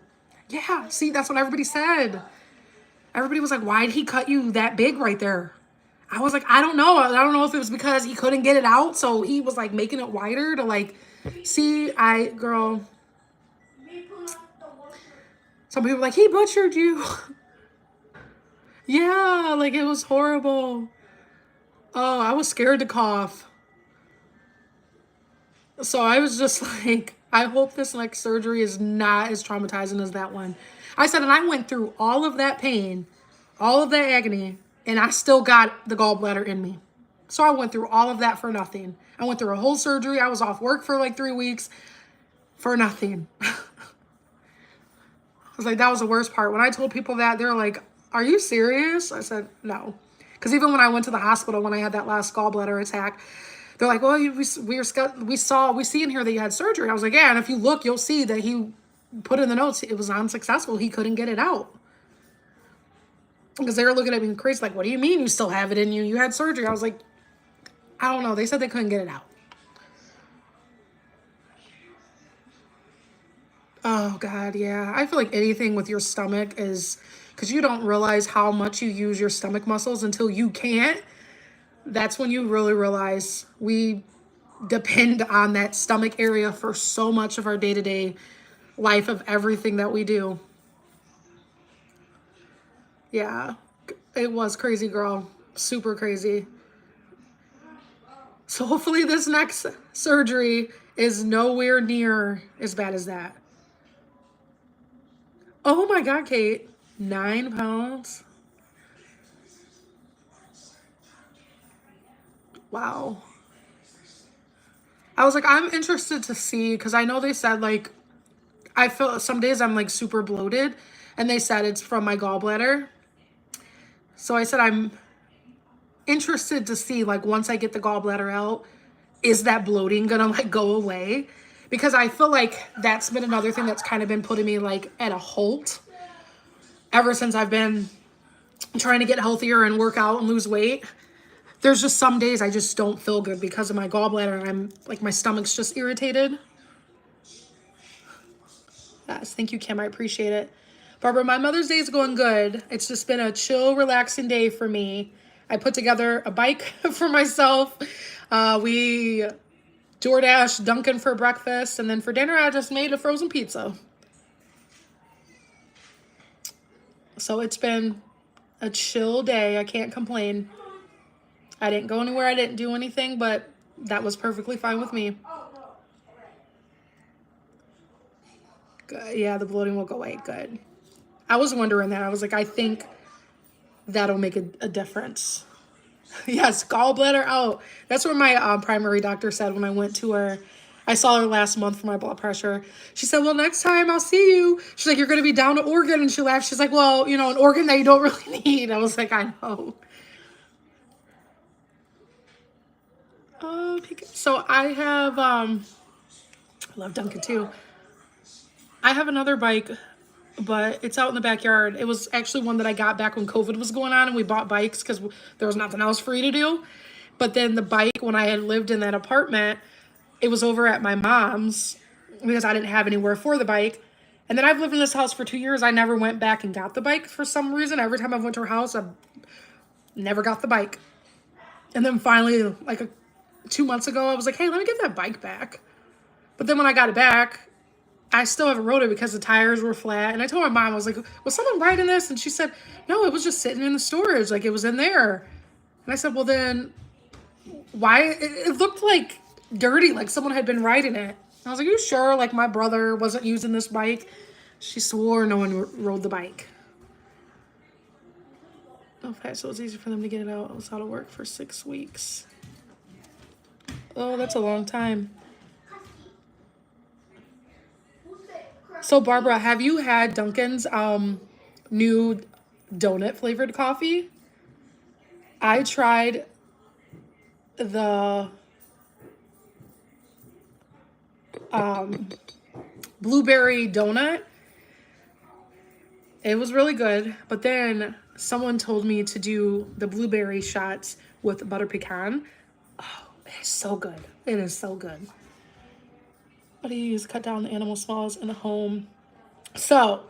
Yeah, see, that's what everybody said. Everybody was like, why did he cut you that big right there? I was like, I don't know. I don't know if it was because he couldn't get it out, so he was like making it wider to like, see, girl. Some people were like, he butchered you. Yeah, like it was horrible. Oh, I was scared to cough. So I was just like, I hope this next surgery is not as traumatizing as that one. I said, and I went through all of that pain, all of that agony, and I still got the gallbladder in me. So I went through all of that for nothing. I went through a whole surgery. I was off work for like 3 weeks for nothing. I was like, that was the worst part. When I told people that, they're like, are you serious? I said, no. Because even when I went to the hospital, when I had that last gallbladder attack, they're like, well, we see in here that you had surgery. I was like, yeah, and if you look, you'll see that he put in the notes, it was unsuccessful. He couldn't get it out. Because they were looking at me crazy, like, what do you mean you still have it in you? You had surgery. I was like, I don't know. They said they couldn't get it out. Oh, God, yeah. I feel like anything with your stomach is, because you don't realize how much you use your stomach muscles until you can't. That's when you really realize we depend on that stomach area for so much of our day-to-day life of everything that we do. Yeah, it was crazy, girl. Super crazy. So hopefully this next surgery is nowhere near as bad as that. Oh my God, Kate. 9 pounds. Wow. I was like, I'm interested to see, because I know they said like, I feel some days I'm like super bloated, and they said it's from my gallbladder. So I said, I'm interested to see, like, once I get the gallbladder out, is that bloating gonna like go away? Because I feel like that's been another thing that's kind of been putting me like at a halt ever since I've been trying to get healthier and work out and lose weight. There's just some days I just don't feel good because of my gallbladder, and I'm like, my stomach's just irritated. Yes, thank you, Kim. I appreciate it. Barbara, my Mother's Day is going good. It's just been a chill, relaxing day for me. I put together a bike for myself. We DoorDash Dunkin' for breakfast, and then for dinner, I just made a frozen pizza. So it's been a chill day. I can't complain. I didn't go anywhere. I didn't do anything, but that was perfectly fine with me. Good. Yeah, the bloating will go away. Good. I was wondering that. I was like, I think that'll make a difference. Yes, gallbladder out. That's what my primary doctor said when I went to her. I saw her last month for my blood pressure. She said, well, next time I'll see you. She's like, you're going to be down to organ. And she laughed. She's like, well, you know, an organ that you don't really need. I was like, I know. So I have, I love Dunkin' too. I have another bike, but it's out in the backyard. It was actually one that I got back when COVID was going on, and we bought bikes because there was nothing else free to do. But then the bike, when I had lived in that apartment, it was over at my mom's because I didn't have anywhere for the bike. And then I've lived in this house for 2 years. I never went back and got the bike for some reason. Every time I went to her house, I never got the bike. And then finally, like 2 months ago, I was like, hey, let me get that bike back. But then when I got it back, I still haven't rode it because the tires were flat. And I told my mom, I was like, was someone riding this? And she said, no, it was just sitting in the storage. Like, it was in there. And I said, well, then why? It looked like dirty, like someone had been riding it. I was like, you sure? Like, my brother wasn't using this bike. She swore no one rode the bike. Okay, so it's easy for them to get it out. It was out of work for 6 weeks. Oh, that's a long time. So, Barbara, have you had Dunkin's new donut flavored coffee? I tried the blueberry donut. It was really good, but then someone told me to do the blueberry shots with butter pecan. Oh, it's so good. It is so good. What do you use? Cut down the animal smells in the home. So,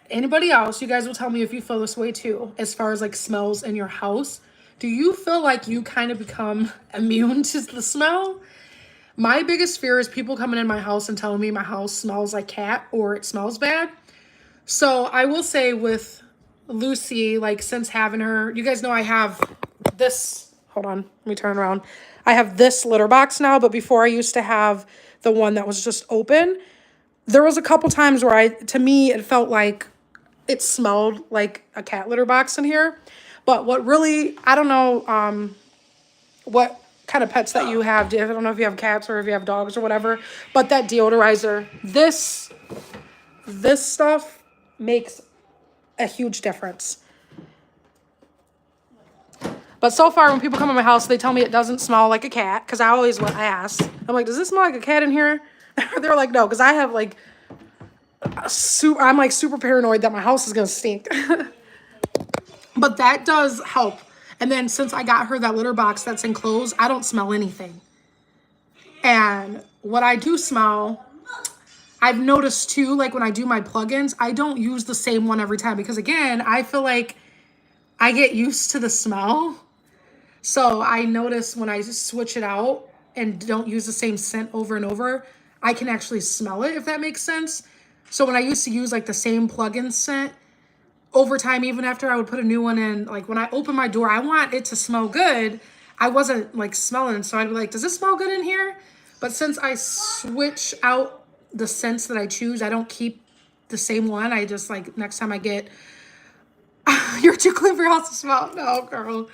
anybody else, you guys will tell me if you feel this way too, as far as like smells in your house. Do you feel like you kind of become immune to the smell? My biggest fear is people coming in my house and telling me my house smells like cat or it smells bad. So I will say with Lucy, like since having her, you guys know I have this, hold on, let me turn around. I have this litter box now, but before I used to have the one that was just open. There was a couple times where to me, it felt like it smelled like a cat litter box in here. But what really, I don't know what kind of pets that you have. I don't know if you have cats or if you have dogs or whatever, but that deodorizer, this stuff makes a huge difference. But so far, when people come in my house, they tell me it doesn't smell like a cat, because I always ask. I'm like, does it smell like a cat in here? They're like, no, because I have like, I'm like super paranoid that my house is going to stink. But that does help. And then since I got her that litter box that's enclosed, I don't smell anything. And what I do smell, I've noticed too, like when I do my plugins, I don't use the same one every time because again, I feel like I get used to the smell. So I notice when I just switch it out and don't use the same scent over and over, I can actually smell it, if that makes sense. So when I used to use like the same plug-in scent, over time, even after I would put a new one in, like when I open my door, I want it to smell good. I wasn't like smelling, so I'd be like, does it smell good in here? But since I switch out the scents that I choose, I don't keep the same one. I just like, next time I get, you're too clean for your house to smell. No, girl.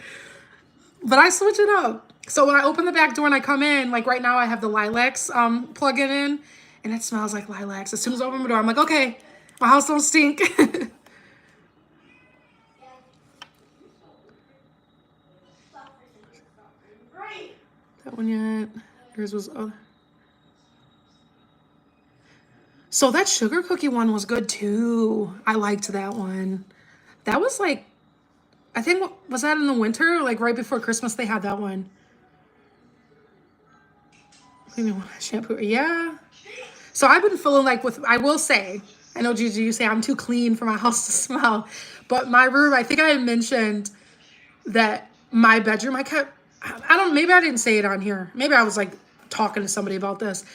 But I switch it up. So when I open the back door and I come in, like right now I have the lilacs plug-in in, and it smells like lilacs. As soon as I open my door, I'm like, okay, my house don't stink. That one yet. Yours was so that sugar cookie one was good too. I liked that one. That was like, I think, was that in the winter? Like right before Christmas they had that one. Shampoo. Yeah. So I've been feeling like I will say, I know Gigi, you say I'm too clean for my house to smell, but my room, I think I had mentioned that my bedroom, I don't, maybe I didn't say it on here. Maybe I was like talking to somebody about this.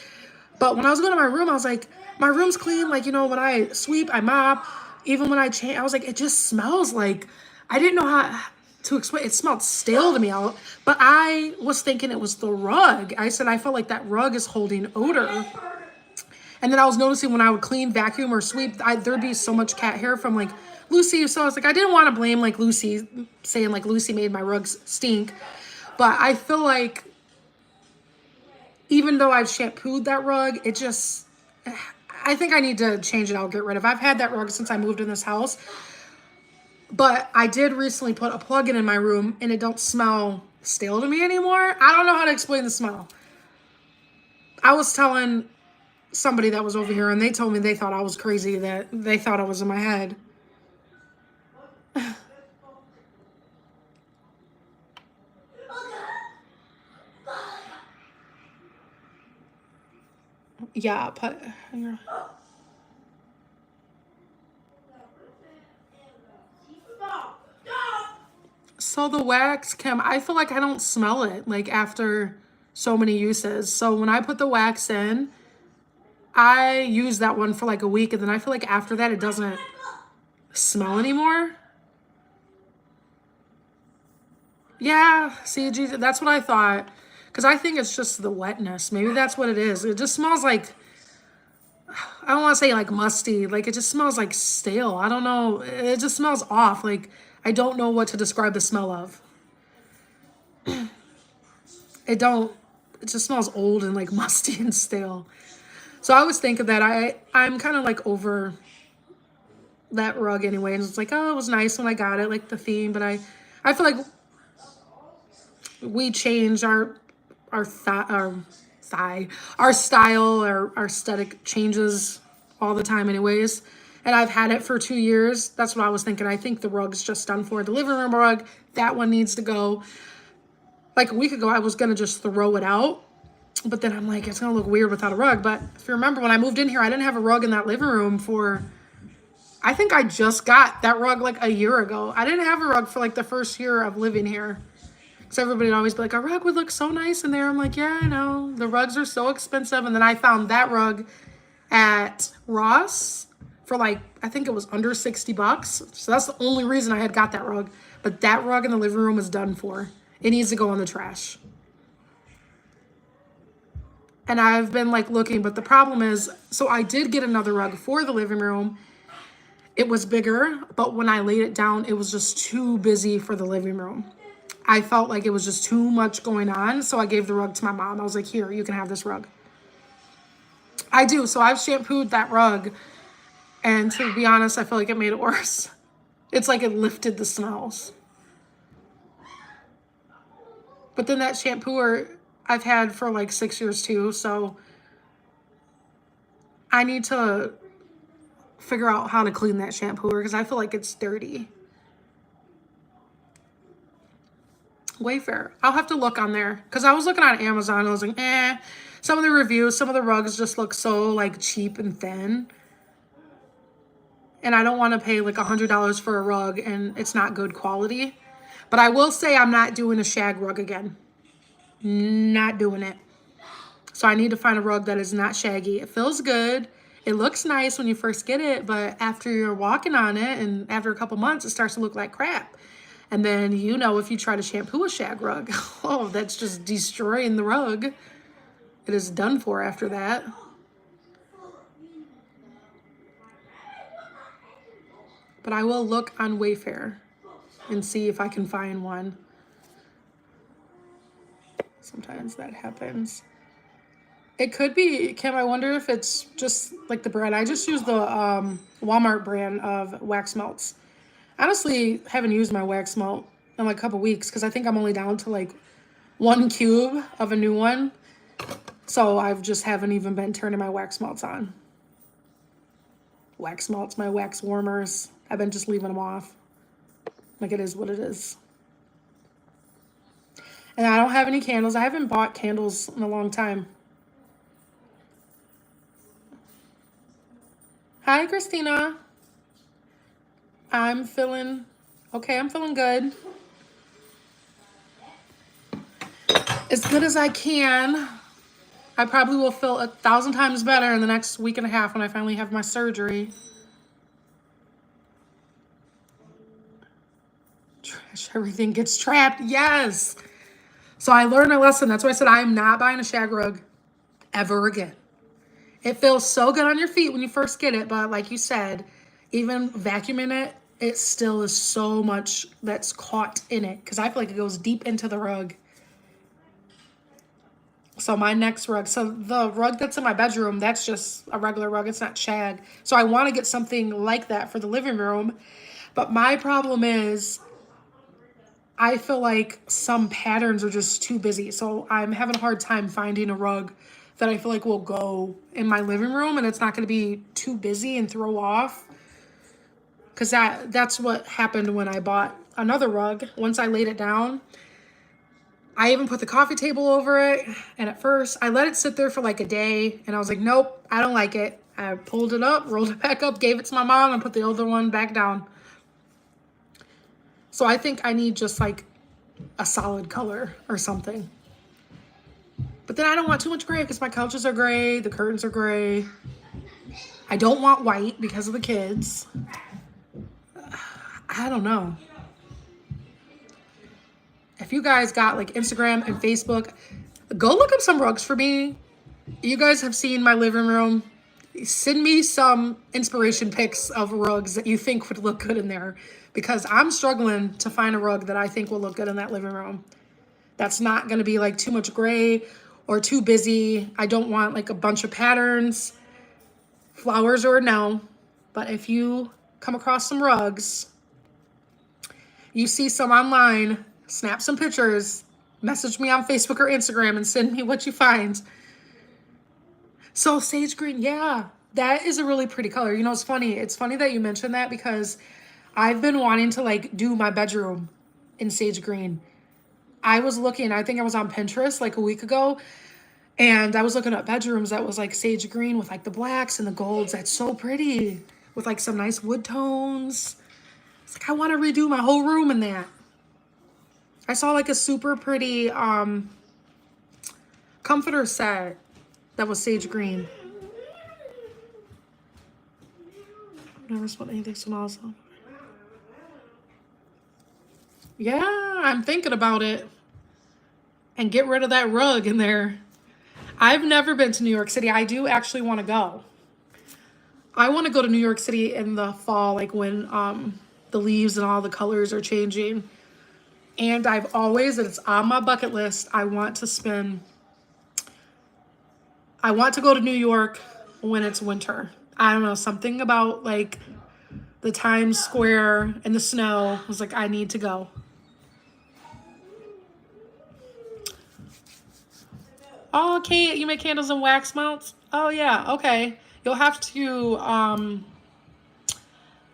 But when I was going to my room, I was like, my room's clean. Like, you know, when I sweep, I mop. Even when I change, I was like, it just smells like, I didn't know how to explain. It smelled stale to me. But I was thinking it was the rug. I said, I felt like that rug is holding odor. And then I was noticing when I would clean, vacuum, or sweep, there'd be so much cat hair from like Lucy. So I was like, I didn't want to blame like Lucy, saying like Lucy made my rugs stink. But I feel like even though I've shampooed that rug, it just, I think I need to change it out, get rid of. I've had that rug since I moved in this house. But I did recently put a plug-in my room and it don't smell stale to me anymore. I don't know how to explain the smell. I was telling somebody that was over here and they told me they thought I was crazy, that they thought I was in my head. Yeah, but So the wax, Kim, I feel like I don't smell it like after so many uses. So when I put the wax in, I use that one for like a week, and then I feel like after that it doesn't smell anymore. Yeah, see, that's what I thought. Because I think it's just the wetness. Maybe that's what it is. It just smells like, I don't want to say like musty. Like it just smells like stale. I don't know. It just smells off. Like I don't know what to describe the smell of. It don't, it just smells old and like musty and stale. So I was thinking that I'm kind of like over that rug anyway. And it's like, oh, it was nice when I got it, like the theme. But I feel like we change our style, our aesthetic changes all the time anyways. And I've had it for 2 years. That's what I was thinking. I think the rug's just done for. The living room rug, that one needs to go. Like a week ago, I was going to just throw it out. But then I'm like, it's going to look weird without a rug. But if you remember, when I moved in here, I didn't have a rug in that living room for, I think I just got that rug like a year ago. I didn't have a rug for like the first year of living here. So everybody would always be like, a rug would look so nice in there. I'm like, yeah, I know. The rugs are so expensive. And then I found that rug at Ross for like, I think it was under 60 bucks. So that's the only reason I had got that rug. But that rug in the living room is done for. It needs to go in the trash. And I've been like looking, but the problem is, so I did get another rug for the living room. It was bigger, but when I laid it down, it was just too busy for the living room. I felt like it was just too much going on, so I gave the rug to my mom. I was like, here, you can have this rug. I do, so I've shampooed that rug, and to be honest, I feel like it made it worse. It's like it lifted the smells. But then that shampooer I've had for like 6 years too, so I need to figure out how to clean that shampooer because I feel like it's dirty. Wayfair. I'll have to look on there because I was looking on Amazon and I was like, eh. Some of the reviews, some of the rugs just look so like cheap and thin. And I don't want to pay like $100 for a rug and it's not good quality. But I will say I'm not doing a shag rug again. Not doing it. So I need to find a rug that is not shaggy. It feels good. It looks nice when you first get it, but after you're walking on it and after a couple months, it starts to look like crap. And then, you know, if you try to shampoo a shag rug, oh, that's just destroying the rug. It is done for after that. But I will look on Wayfair and see if I can find one. Sometimes that happens. It could be, Kim, I wonder if it's just like the brand. I just use the Walmart brand of wax melts. Honestly, haven't used my wax melt in like a couple weeks because I think I'm only down to like 1 cube of a new one. So I just haven't even been turning my wax melts on. Wax melts, my wax warmers. I've been just leaving them off. Like it is what it is. And I don't have any candles. I haven't bought candles in a long time. Hi, Christina. I'm feeling okay. I'm feeling good. As good as I can. I probably will feel 1,000 times better in the next week and a half when I finally have my surgery. Trash, everything gets trapped. Yes. So I learned my lesson. That's why I said I am not buying a shag rug ever again. It feels so good on your feet when you first get it, but like you said, even vacuuming it, it still is so much that's caught in it because I feel like it goes deep into the rug. So my next rug, so the rug that's in my bedroom, that's just a regular rug. It's not shag. So I want to get something like that for the living room. But my problem is I feel like some patterns are just too busy. So I'm having a hard time finding a rug that I feel like will go in my living room and it's not going to be too busy and throw off. Because that's what happened when I bought another rug. Once I laid it down, I even put the coffee table over it. And at first, I let it sit there for like a day. And I was like, nope, I don't like it. I pulled it up, rolled it back up, gave it to my mom, and put the other one back down. So I think I need just like a solid color or something. But then I don't want too much gray because my couches are gray, the curtains are gray. I don't want white because of the kids. I don't know. If you guys got like Instagram and Facebook, go look up some rugs for me. You guys have seen my living room. Send me some inspiration pics of rugs that you think would look good in there, because I'm struggling to find a rug that I think will look good in that living room. That's not going to be like too much gray or too busy. I don't want like a bunch of patterns, flowers or no. But if you come across some rugs, you see some online, snap some pictures, message me on Facebook or Instagram and send me what you find. So sage green, yeah, that is a really pretty color. You know, it's funny. It's funny that you mentioned that because I've been wanting to like do my bedroom in sage green. I was looking, I think I was on Pinterest like a week ago, and I was looking at bedrooms that was like sage green with like the blacks and the golds. That's so pretty with like some nice wood tones. It's like, I want to redo my whole room in that. I saw like a super pretty comforter set that was sage green. Never spent anything so awesome. Yeah, I'm thinking about it. And get rid of that rug in there. I've never been to New York City. I do actually want to go. I want to go to New York City in the fall, like when the leaves and all the colors are changing. And I've always, it's on my bucket list, I want to go to New York when it's winter. I don't know, something about like the Times Square and the snow. I was like, I need to go. Oh, Kate, you make candles and wax melts? Oh, yeah, okay. You'll have to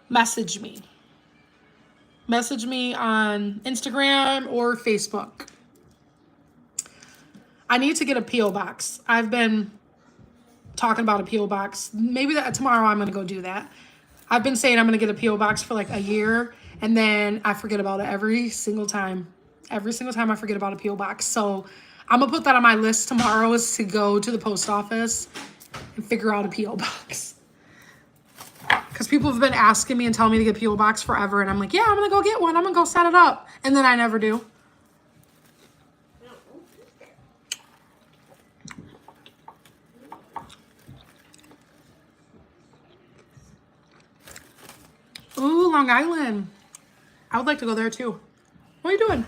message me. Message me on Instagram or Facebook. I need to get a P.O. box. I've been talking about a P.O. box. Maybe tomorrow I'm going to go do that. I've been saying I'm going to get a P.O. box for like a year, and then I forget about it every single time. Every single time I forget about a P.O. box. So I'm going to put that on my list tomorrow, is to go to the post office and figure out a P.O. box. Because people have been asking me and telling me to get a P.O. box forever. And I'm like, yeah, I'm going to go get one. I'm going to go set it up. And then I never do. Ooh, Long Island. I would like to go there too. What are you doing?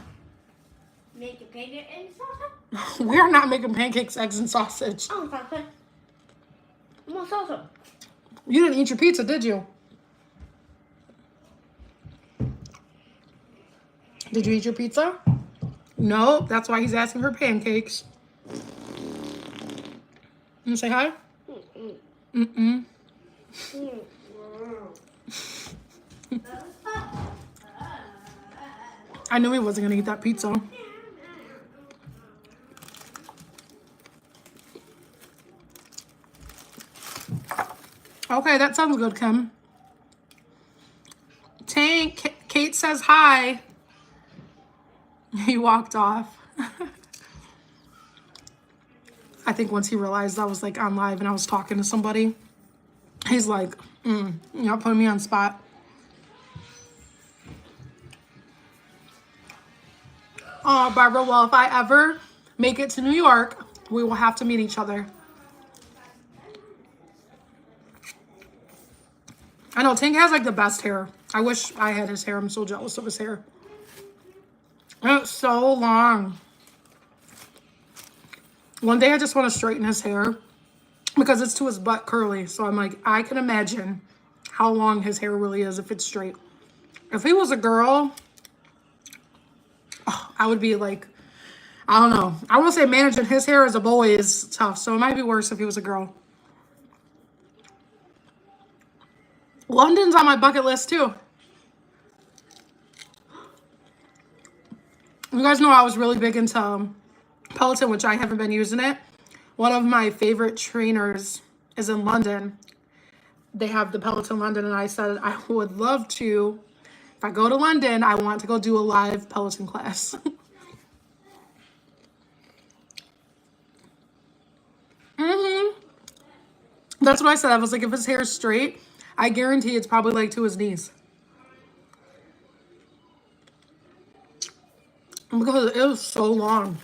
Making pancakes and sausage. We are not making pancakes, eggs, and sausage. Oh, sausage. More sausage. You didn't eat your pizza, did you? Did you eat your pizza? No, that's why he's asking for pancakes. You say hi? Mm-mm. I knew he wasn't gonna eat that pizza. Okay, that sounds good, Kim. Tank, Kate says hi. He walked off. I think once he realized I was like on live and I was talking to somebody, he's like, you're not putting me on spot. Oh, Barbara, well, if I ever make it to New York, we will have to meet each other. I know, Tank has like the best hair. I wish I had his hair. I'm so jealous of his hair. And it's so long. One day I just want to straighten his hair because it's to his butt curly. So I'm like, I can imagine how long his hair really is if it's straight. If he was a girl, oh, I would be like, I don't know. I will say managing his hair as a boy is tough. So it might be worse if he was a girl. London's on my bucket list too. You guys know I was really big into Peloton, which I haven't been using it. One of my favorite trainers is in London. They have the Peloton London, and I said I would love to, if If I go to London, I want to go do a live Peloton class. That's what I said. I was like, if his hair is straight, I guarantee it's probably like to his knees. Because it was so long.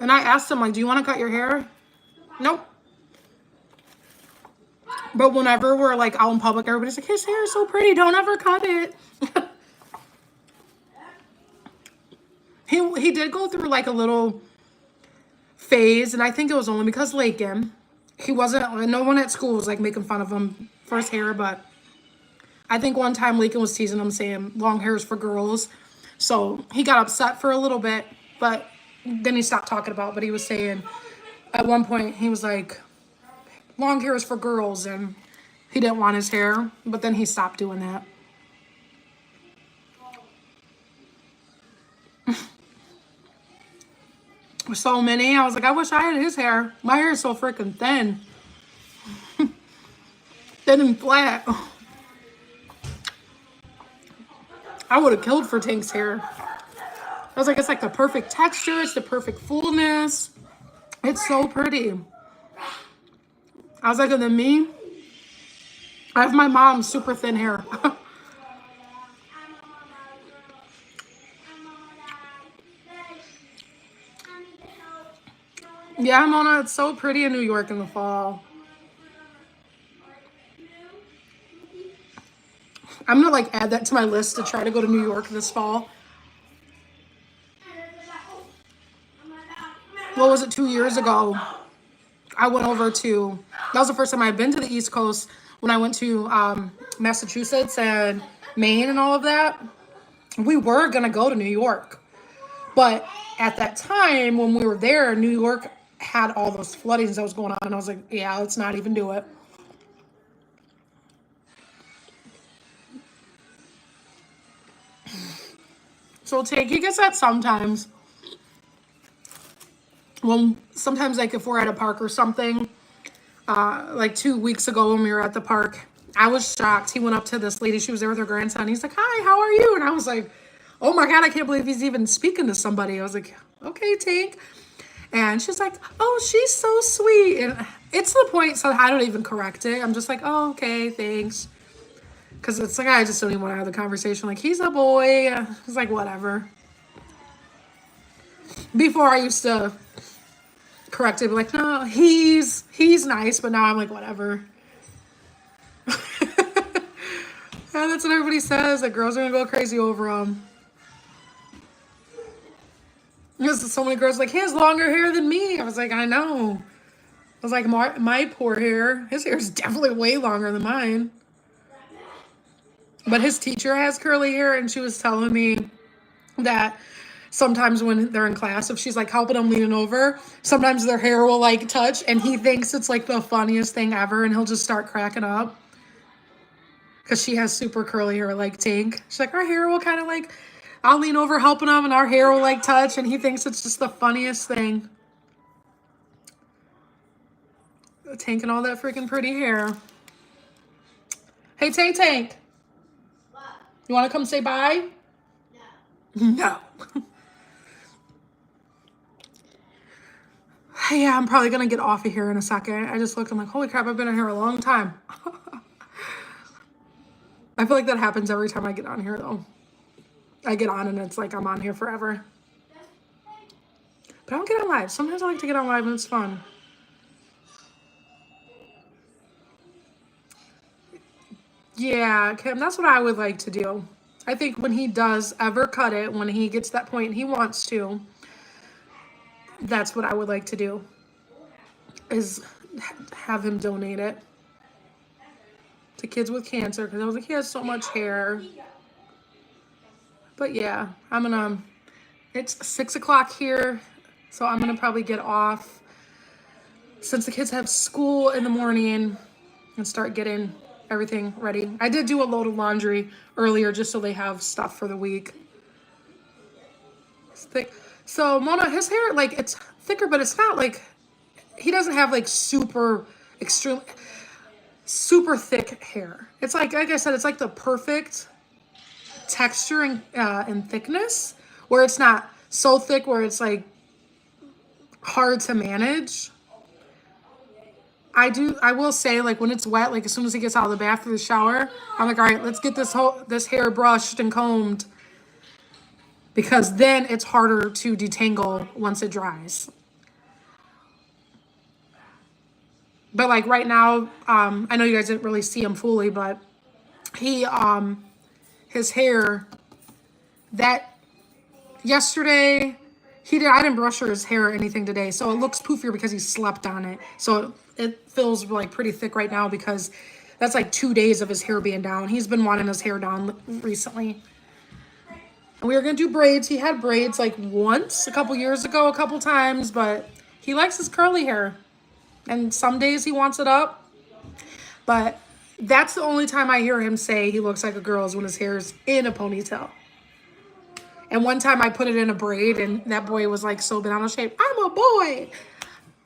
And I asked him, like, do you want to cut your hair? Nope. But whenever we're like out in public, everybody's like, his hair is so pretty, don't ever cut it. He did go through like a little phase, and I think it was only because Lakin. He wasn't, no one at school was like making fun of him for his hair, but I think one time Lakin was teasing him saying long hair is for girls. So he got upset for a little bit, but then he stopped talking about it. But he was saying at one point, he was like, long hair is for girls, and he didn't want his hair, but then he stopped doing that. So many. I was like, I wish I had his hair. My hair is so freaking thin. Thin and flat. I would have killed for Tank's hair. I was like, it's like the perfect texture. It's the perfect fullness. It's so pretty. I was like, and then me, I have my mom's super thin hair. Yeah, Mona, it's so pretty in New York in the fall. I'm gonna like add that to my list to try to go to New York this fall. What was it, 2 years ago? I went over to, that was the first time I'd been to the East Coast, when I went to Massachusetts and Maine and all of that. We were gonna go to New York. But at that time, when we were there, New York had all those floodings that was going on. And I was like, yeah, let's not even do it. So he gets that sometimes. Well, sometimes like if we're at a park or something, like 2 weeks ago when we were at the park, I was shocked. He went up to this lady. She was there with her grandson. He's like, hi, how are you? And I was like, oh my God, I can't believe he's even speaking to somebody. I was like, okay, Tank. And she's like, oh, she's so sweet. And it's the point, so I don't even correct it. I'm just like, oh, okay, thanks. Because it's like, I just don't even want to have the conversation. Like, he's a boy. It's like, whatever. Before I used to correct it, be like, no, he's nice. But now I'm like, whatever. And that's what everybody says. That girls are going to go crazy over him. Because so many girls like, he has longer hair than me. I was like, I know. I was like, my poor hair. His hair is definitely way longer than mine. But his teacher has curly hair, and she was telling me that sometimes when they're in class, if she's like helping them leaning over, sometimes their hair will like touch, and he thinks it's like the funniest thing ever, and he'll just start cracking up. Because she has super curly hair like Tank. She's like, our hair will kind of like, I'll lean over helping him and our hair will like touch, and he thinks it's just the funniest thing. Tank and all that freaking pretty hair. Hey, Tank. What? You want to come say bye? No. No. Yeah, I'm probably going to get off of here in a second. I just looked, I'm like, holy crap, I've been in here a long time. I feel like that happens every time I get on here, though. I get on and it's like I'm on here forever. But I don't get on live. Sometimes I like to get on live and it's fun. Yeah, Kim, that's what I would like to do. I think when he does ever cut it, when he gets that point he wants to, that's what I would like to do, is have him donate it to kids with cancer, because I was like, he has so much hair. But yeah, it's 6 o'clock here, so I'm gonna probably get off since the kids have school in the morning and start getting everything ready. I did do a load of laundry earlier just so they have stuff for the week. It's thick. So Mona, his hair, like, it's thicker, but it's not like, he doesn't have like super extreme. super thick hair. It's like I said, it's like the perfect texture and thickness, where it's not so thick where it's like hard to manage. I will say, like, when it's wet, like as soon as he gets out of the bath or the shower, I'm like, all right, let's get this hair brushed and combed, because then it's harder to detangle once it dries. But like right now, I know you guys didn't really see him fully, but he his hair, that yesterday I didn't brush his hair or anything today, so it looks poofier because he slept on it. So it feels like pretty thick right now because that's like 2 days of his hair being down. He's been wanting his hair down recently. And we were gonna do braids. He had braids like once a couple years ago, a couple times, but he likes his curly hair. And some days he wants it up. But that's the only time I hear him say he looks like a girl, is when his hair is in a ponytail. And one time I put it in a braid, and that boy was like so bent out of shape. I'm a boy.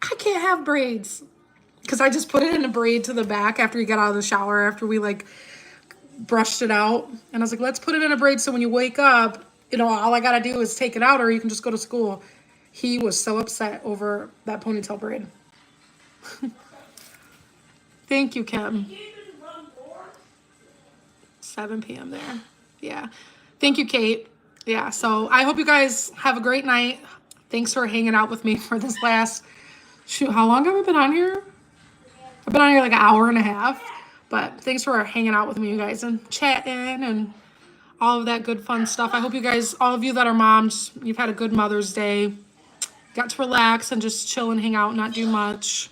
I can't have braids. Because I just put it in a braid to the back after he got out of the shower, after we like brushed it out. And I was like, let's put it in a braid so when you wake up, you know, all I got to do is take it out, or you can just go to school. He was so upset over that ponytail braid. Thank you, Kim. 7 p.m. there. Yeah. Thank you, Kate. Yeah, so I hope you guys have a great night. Thanks for hanging out with me for this last, shoot, how long have I been on here? I've been on here like an hour and a half. But thanks for hanging out with me, you guys, and chatting and all of that good fun stuff. I hope you guys, all of you that are moms, you've had a good Mother's Day. Got to relax and just chill and hang out, not do much.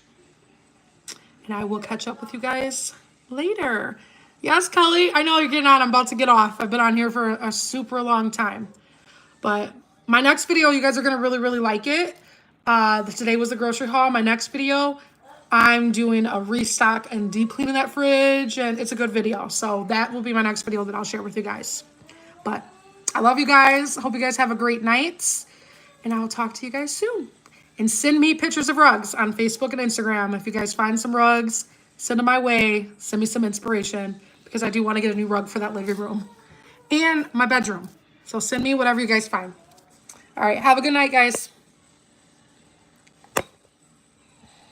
And I will catch up with you guys later. Yes, Kelly, I know you're getting on. I'm about to get off. I've been on here for a super long time. But my next video, you guys are going to really, really like it. Today was the grocery haul. My next video, I'm doing a restock and deep cleaning that fridge. And it's a good video. So that will be my next video that I'll share with you guys. But I love you guys. Hope you guys have a great night. And I'll talk to you guys soon. And send me pictures of rugs on Facebook and Instagram. If you guys find some rugs, send them my way. Send me some inspiration, because I do want to get a new rug for that living room and my bedroom. So send me whatever you guys find. All right. Have a good night, guys.